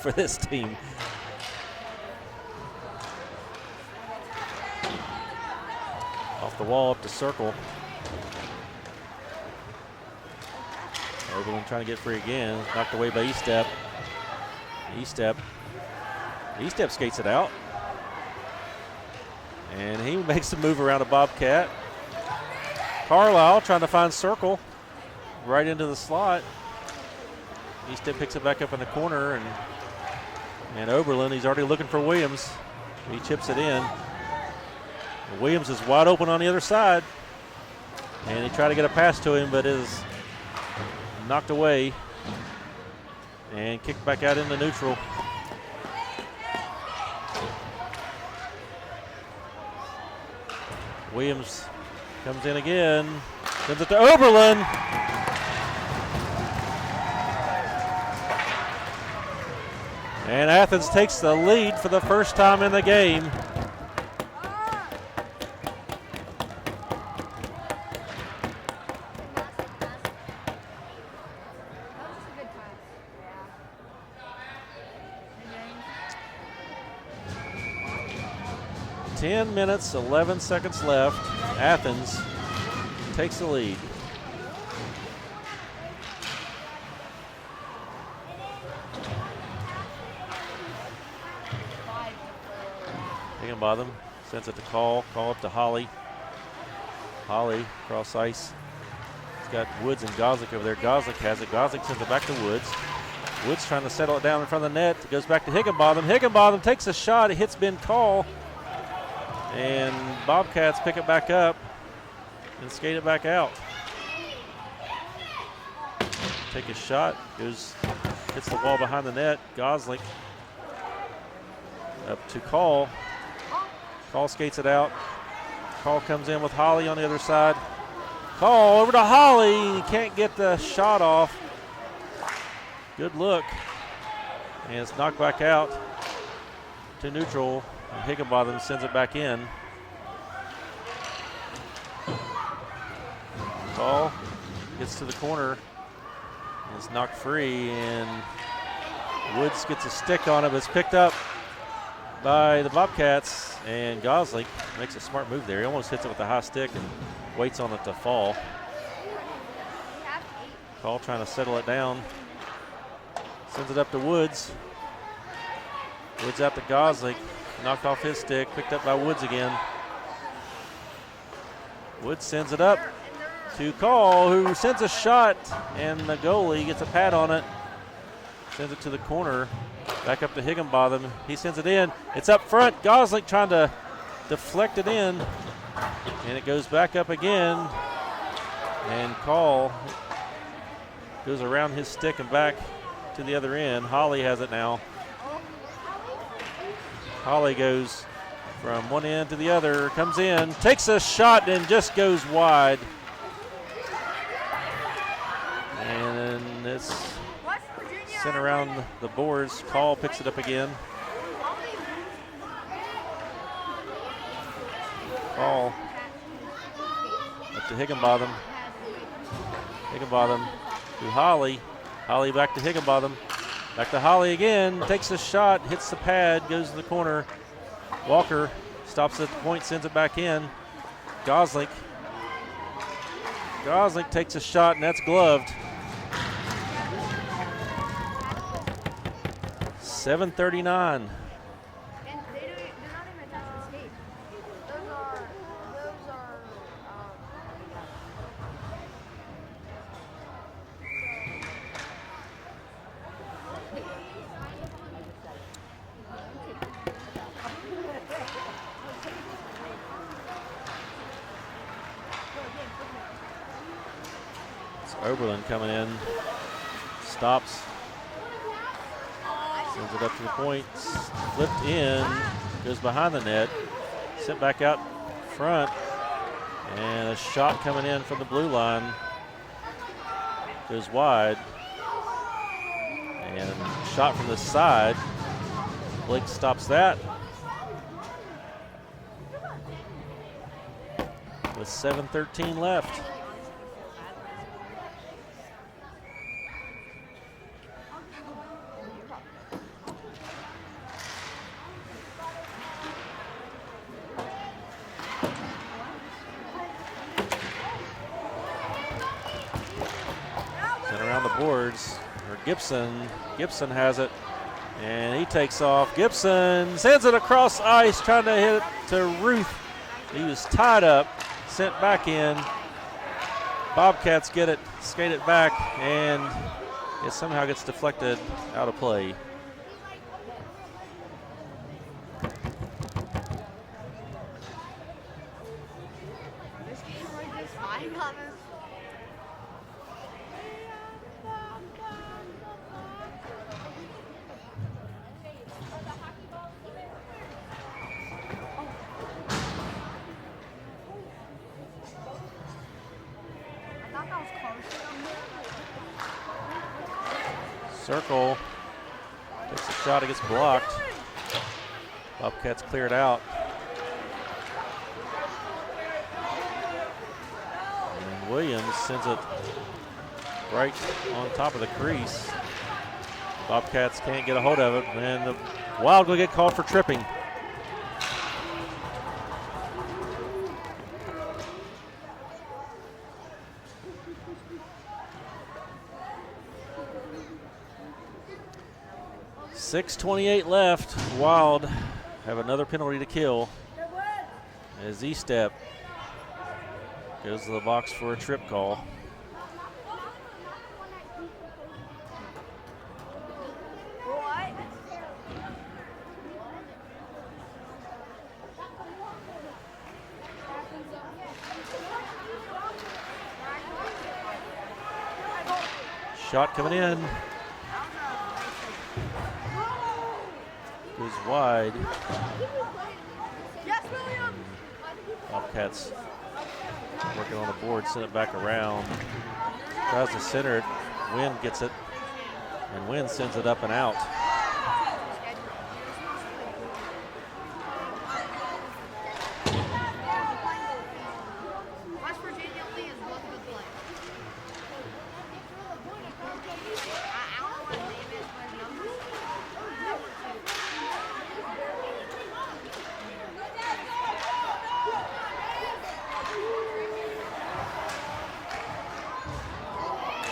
for this team. Off the wall up to circle. Oberlin trying to get free again. Knocked away by Estep. Estep skates it out. And he makes a move around a Bobcat. Carlisle trying to find circle. Right into the slot. Estep picks it back up in the corner, and Oberlin, he's already looking for Williams. He chips it in. Williams is wide open on the other side, and he tried to get a pass to him, but is knocked away and kicked back out into neutral. Williams comes in again, sends it to Oberlin. And Athens takes the lead for the first time in the game. Yeah. 10 minutes, 11 seconds left. Athens takes the lead. Higginbotham sends it to Call up to Holly. Holly cross ice. He's got Woods and Goslick over there. Goslick has it. Goslick sends it back to Woods. Woods trying to settle it down in front of the net. It goes back to Higginbotham. Higginbotham takes a shot. It hits Ben Call. And Bobcats pick it back up and skate it back out. Take a shot. Hits the wall behind the net. Goslick up to Call. Call skates it out. Call comes in with Holly on the other side. Call over to Holly. He can't get the shot off. Good look. And it's knocked back out to neutral. And Higginbotham sends it back in. Call gets to the corner. And it's knocked free. And Woods gets a stick on it, but it's picked up by the Bobcats, and Gosling makes a smart move there. He almost hits it with a high stick and waits on it to fall. Call trying to settle it down. Sends it up to Woods. Woods out to Gosling. Knocked off his stick, picked up by Woods again. Woods sends it up to Call, who sends a shot, and the goalie gets a pad on it. Sends it to the corner. Back up to Higginbotham. He sends it in. It's up front. Gosling trying to deflect it in. And it goes back up again. And Call goes around his stick and back to the other end. Holly has it now. Holly goes from one end to the other. Comes in. Takes a shot and just goes wide. And it's sent around the boards. Call picks it up again. Call up to Higginbotham. Higginbotham to Holly. Holly back to Higginbotham. Back to Holly again. Takes a shot, hits the pad, goes to the corner. Walker stops at the point, sends it back in. Gosling takes a shot, and that's gloved. 7:39. And they're not even attached to the skate. Those are Oberlin coming in. Stops. Sends it up to the point. Flipped in. Goes behind the net. Sent back out front. And a shot coming in from the blue line. Goes wide. And shot from the side. Blake stops that. With 7:13 left. Around the boards, or Gibson has it, and he takes off. Gibson sends it across ice, trying to hit it to Ruth. He was tied up, sent back in. Bobcats get it, skate it back, and it somehow gets deflected out of play. This game right this high on this. Circle takes a shot, it gets blocked. Bobcats clear it out. And Williams sends it right on top of the crease. Bobcats can't get a hold of it, and the Wild will get called for tripping. .6:28 left. Wild have another penalty to kill as E-Step goes to the box for a trip call. Shot coming in. Goes wide. Yes, William. Bobcats working on the board, send it back around. Tries to center it. Wynn gets it. And Wynn sends it up and out. West Virginia Lee is one good play. I don't know what his name is, but his number 2.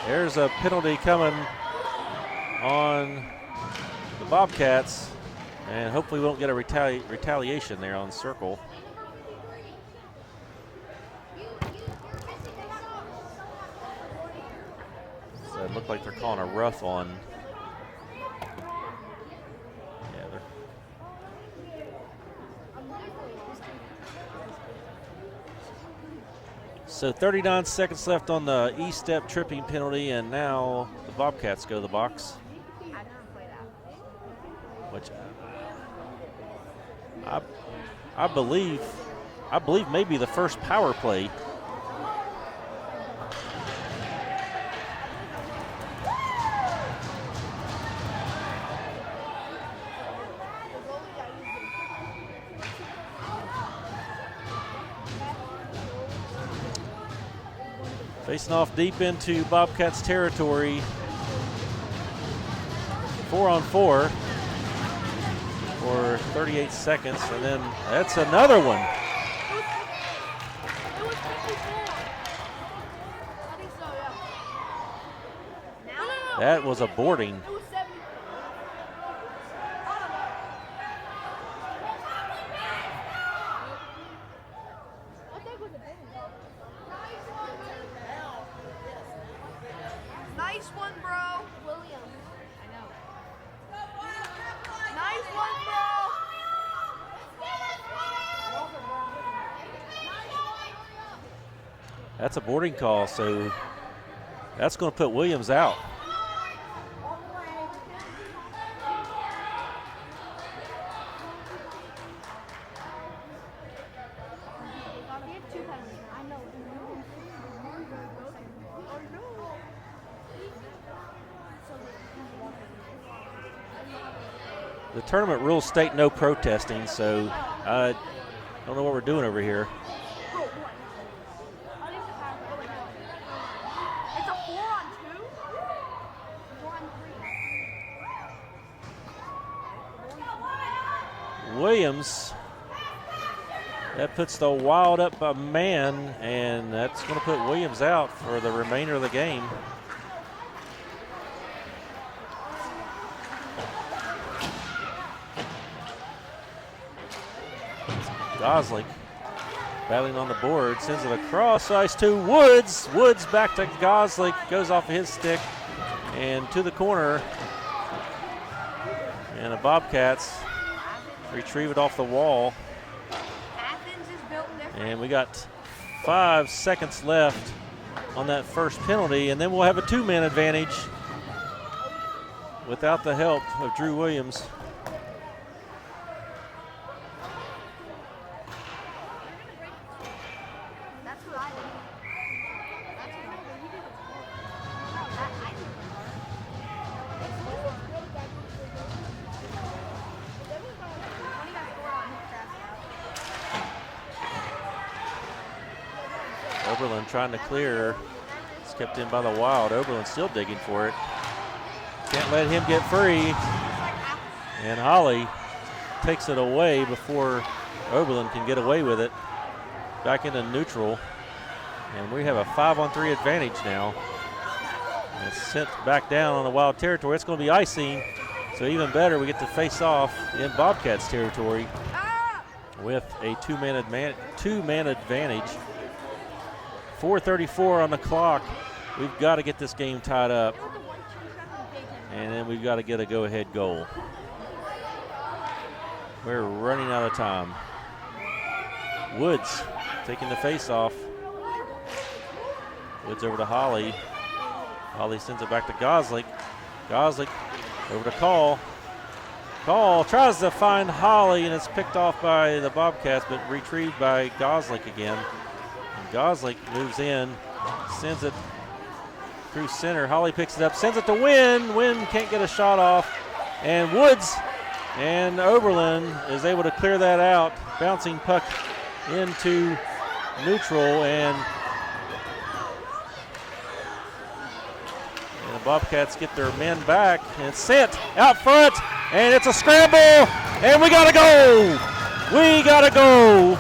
There's a penalty coming on the Bobcats, and hopefully we won't get a retaliation there on Circle. So it looked like they're calling a rough on. Yeah, they're. So 39 seconds left on the E-Step tripping penalty, and now the Bobcats go to the box. I've never played that. Which I believe maybe the first power play. Facing off deep into Bobcats territory. 4-on-4 for 38 seconds, and then that's another one. It was 54. I think so, yeah. No. That was a boarding. It was 70. I think it was a boarding. Nice one, bro. William. I know. Nice one, bro. That's a boarding call, so That's going to put Williams out. The tournament rules state no protesting, so I don't know what we're doing over here. It's a 4-on-2? 4-on-3. Williams, that puts the Wild up a man, and that's going to put Williams out for the remainder of the game. Gosling battling on the board, sends it across ice to Woods. Woods back to Gosling, goes off of his stick and to the corner. And the Bobcats retrieve it off the wall. Athens is built different. And we got 5 seconds left on that first penalty, and then we'll have a 2-man advantage without the help of Drew Williams. That's what I did. That's what I did. He did it. I did. When he got scored on, he crashed out. Oberlin trying to clear. It's kept in by the Wild. Oberlin still digging for it. Can't let him get free. And Holly takes it away before Oberlin can get away with it. Back into neutral. And we have a 5-on-3 advantage now. And it's sent back down on the Wild territory. It's going to be icing. So even better, we get to face off in Bobcats territory with a two-man advantage. 4:34 on the clock. We've got to get this game tied up. And then we've got to get a go-ahead goal. We're running out of time. Woods taking the face-off. Woods over to Holly. Holly sends it back to Gosling. Gosling over to Call. Call tries to find Holly, and it's picked off by the Bobcats, but retrieved by Gosling again. And Gosling moves in, sends it through center. Holly picks it up, sends it to Wynn. Wynn can't get a shot off. And Woods and Oberlin is able to clear that out. Bouncing puck into neutral, and the Bobcats get their men back, and it's sent out front, and it's a scramble, and we gotta go. We gotta go.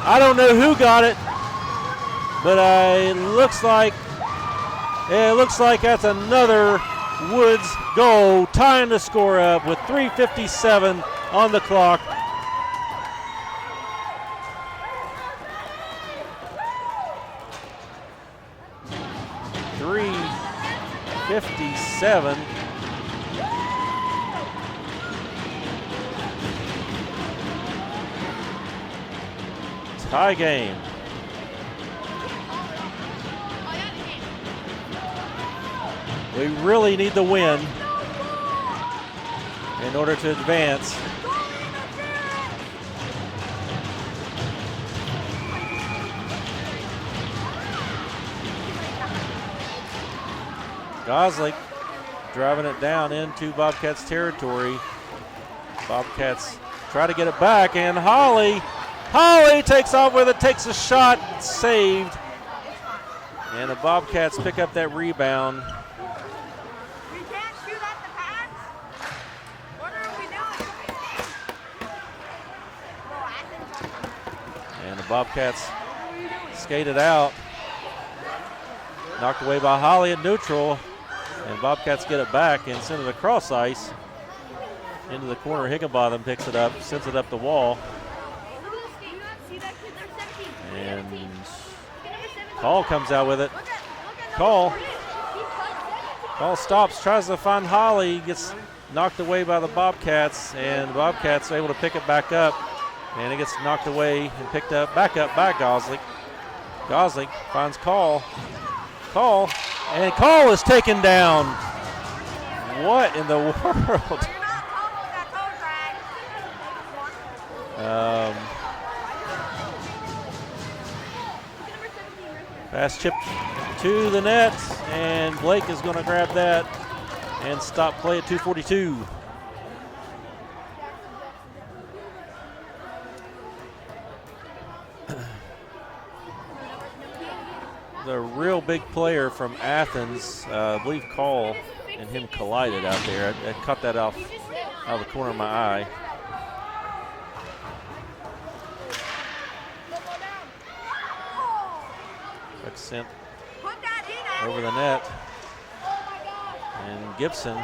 I don't know who got it, but it looks like that's another Woods goal, tying the score up with 3:57 on the clock. .57. Tie game. We really need the win in order to advance. Gosling driving it down into Bobcats territory. Bobcats try to get it back, and Holly takes off with it, takes a shot, saved. And the Bobcats pick up that rebound. We can't shoot at the pads. What are we doing? And the Bobcats skated out. Knocked away by Holly at neutral. And Bobcats get it back and send it across ice into the corner. Higginbotham picks it up, sends it up the wall. And Call comes out with it. Call stops, tries to find Holly, gets knocked away by the Bobcats, and the Bobcats are able to pick it back up. And it gets knocked away and picked up, back up by Gosling. Gosling finds Call. Call, and Call is taken down. What in the world? You're not calling that toe drag. Pass chip to the net, and Blake is going to grab that and stop play at 2:42. The real big player from Athens, I believe Call and him collided out there. I caught that out of the corner of my eye. That's sent over the net. And Gibson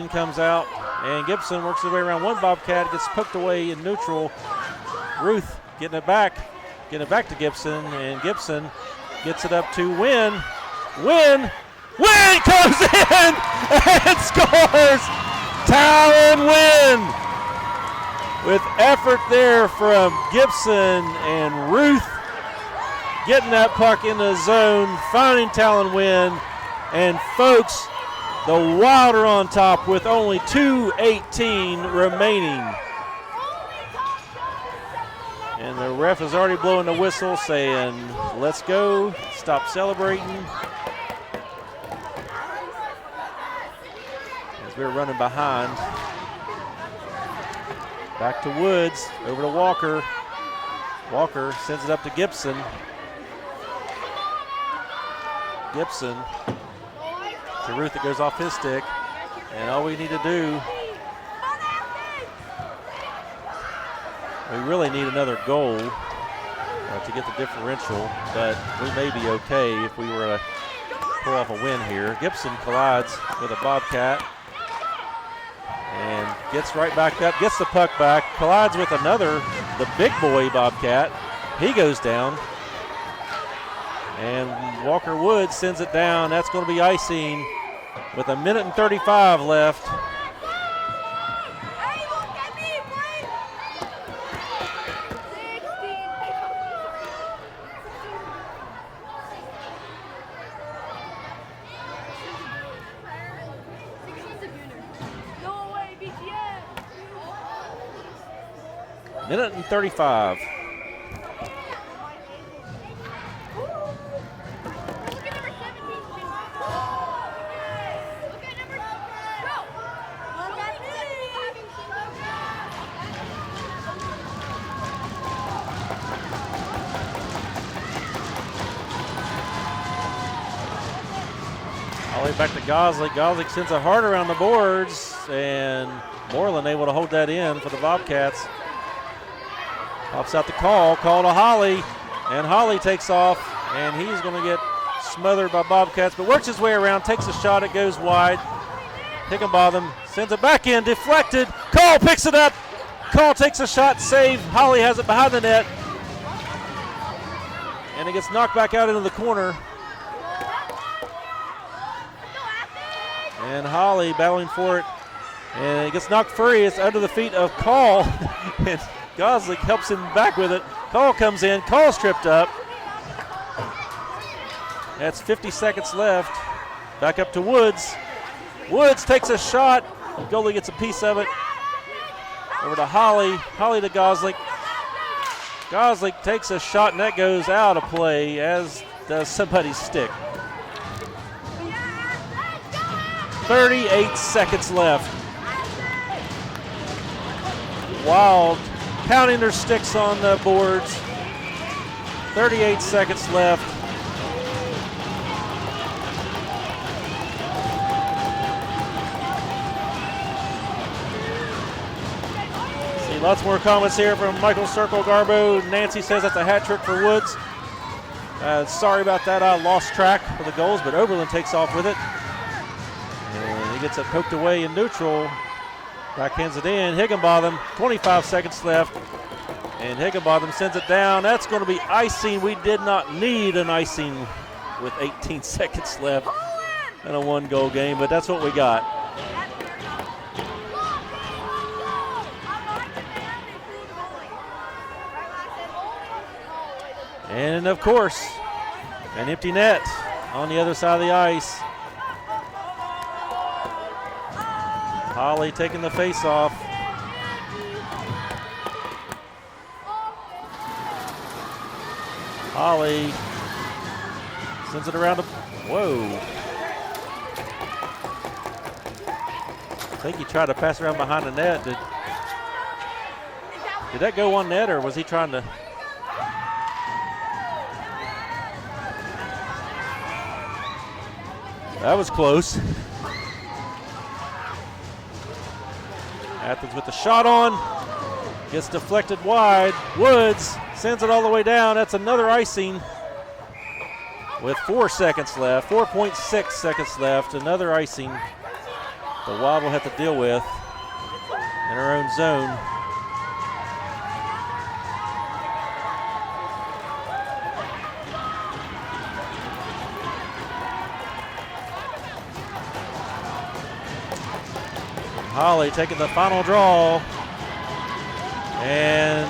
comes out, and Gibson works his way around one Bobcat, gets poked away in neutral. Ruth getting it back to Gibson, and Gibson gets it up to Wynn. Wynn comes in and scores! Talon Wynn! With effort there from Gibson and Ruth getting that puck in the zone, finding Talon Wynn, and folks, the Wild are on top with only 2:18 remaining. And the ref is already blowing the whistle saying, let's go, stop celebrating. As we're running behind. Back to Woods, over to Walker. Walker sends it up to Gibson. Gibson to Ruth, that goes off his stick. And all we need to do, we really need another goal to get the differential, but we may be okay if we were to pull off a win here. Gibson collides with a Bobcat and gets right back up, gets the puck back, collides with another, the big boy Bobcat. He goes down. And Walker Woods sends it down. That's going to be icing with 1:35 left. Minute and 35. Back to Gosling. Gosling sends a heart around the boards, and Moreland able to hold that in for the Bobcats. Pops out the call to Holly, and Holly takes off, and he's going to get smothered by Bobcats, but works his way around, takes a shot, it goes wide. Higginbotham sends it back in, deflected. Call picks it up. Call takes a shot, save. Holly has it behind the net, and it gets knocked back out into the corner. And Holly battling for it, and it gets knocked free. It's under the feet of Call, and Gosling helps him back with it. Call comes in, Call's tripped up. That's 50 seconds left. Back up to Woods. Woods takes a shot. Goalie gets a piece of it. Over to Holly. Holly to Gosling. Gosling takes a shot, and that goes out of play, as does somebody's stick. 38 seconds left. Wild pounding their sticks on the boards. 38 seconds left. See lots more comments here from Michael Circle Garbo. Nancy says that's a hat trick for Woods. Sorry about that, I lost track of the goals, but Oberlin takes off with it. And he gets it poked away in neutral. Backhands it in. Higginbotham, 25 seconds left. And Higginbotham sends it down. That's going to be icing. We did not need an icing with 18 seconds left in a one-goal game, but that's what we got. And of course, An empty net on the other side of the ice. Holly taking the face off. Holly sends it around. Whoa. I think he tried to pass around behind the net. Did that go on net, or was he trying to? That was close. Athens with the shot on. Gets deflected wide. Woods sends it all the way down. That's another icing with 4 seconds left. 4.6 seconds left. Another icing the Wild will have to deal with in our own zone. Holly taking the final draw. And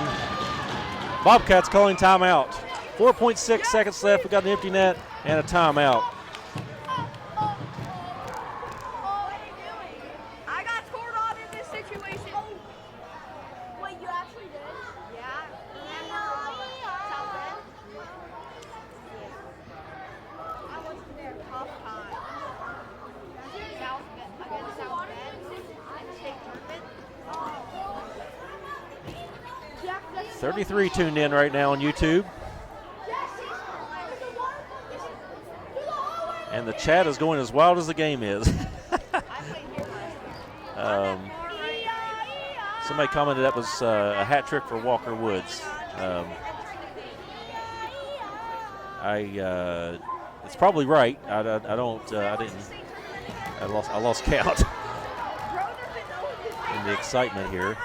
Bobcats calling timeout. 4.6 seconds left. We got an empty net and a timeout. I got scored on in this situation. Wait, you actually did? Yeah. South Bend? I wasn't there. Tough time. South Bend, against South Bend. State tournament. 33 tuned in right now on YouTube. And the chat is going as wild as the game is. Somebody commented that was a hat trick for Walker Woods. It's probably right. I lost count in the excitement here.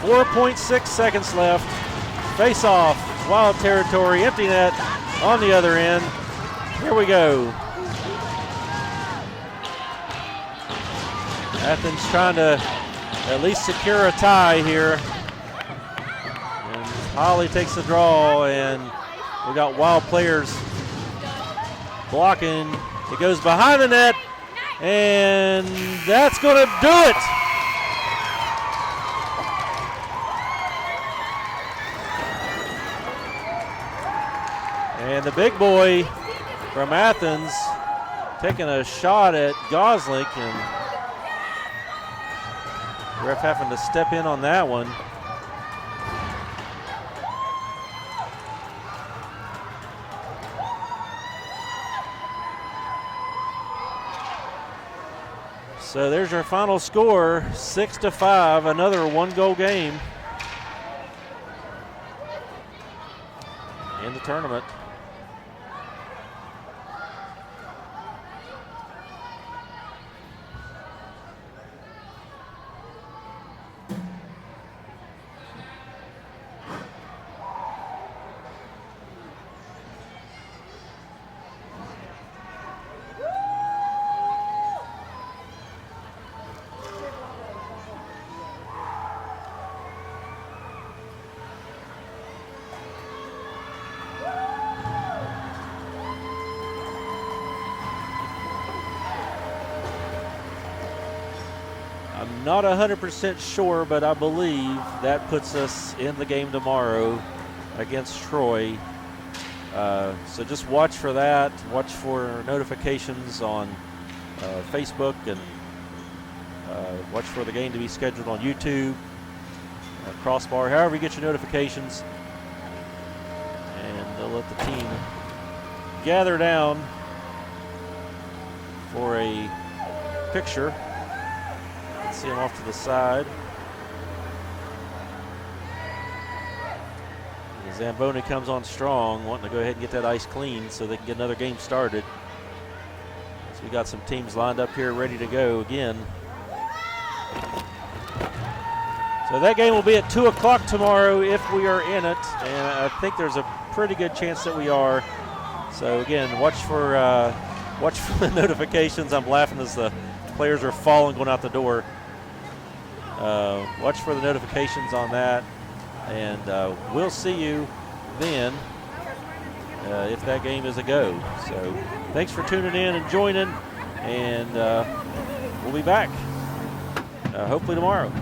4.6 seconds left. Face off, Wild territory, empty net on the other end. Here we go. Athens trying to at least secure a tie here. And Holly takes the draw, and we got Wild players blocking. It goes behind the net, and that's going to do it. And the big boy from Athens taking a shot at Gosling, and ref having to step in on that one. So there's our final score, 6-5, another one-goal game in the tournament. Not 100% sure, but I believe that puts us in the game tomorrow against Troy. So just watch for that. Watch for notifications on Facebook, and watch for the game to be scheduled on YouTube, Crossbar, however you get your notifications. And they'll let the team gather down for a picture. See him off to the side. And Zamboni comes on strong, wanting to go ahead and get that ice clean so they can get another game started. So we got some teams lined up here ready to go again. So that game will be at 2 o'clock tomorrow if we are in it, and I think there's a pretty good chance that we are. So again, watch for watch for the notifications. I'm laughing as the players are falling going out the door. Watch for the notifications on that, and we'll see you then if that game is a go. So thanks for tuning in and joining, and we'll be back hopefully tomorrow.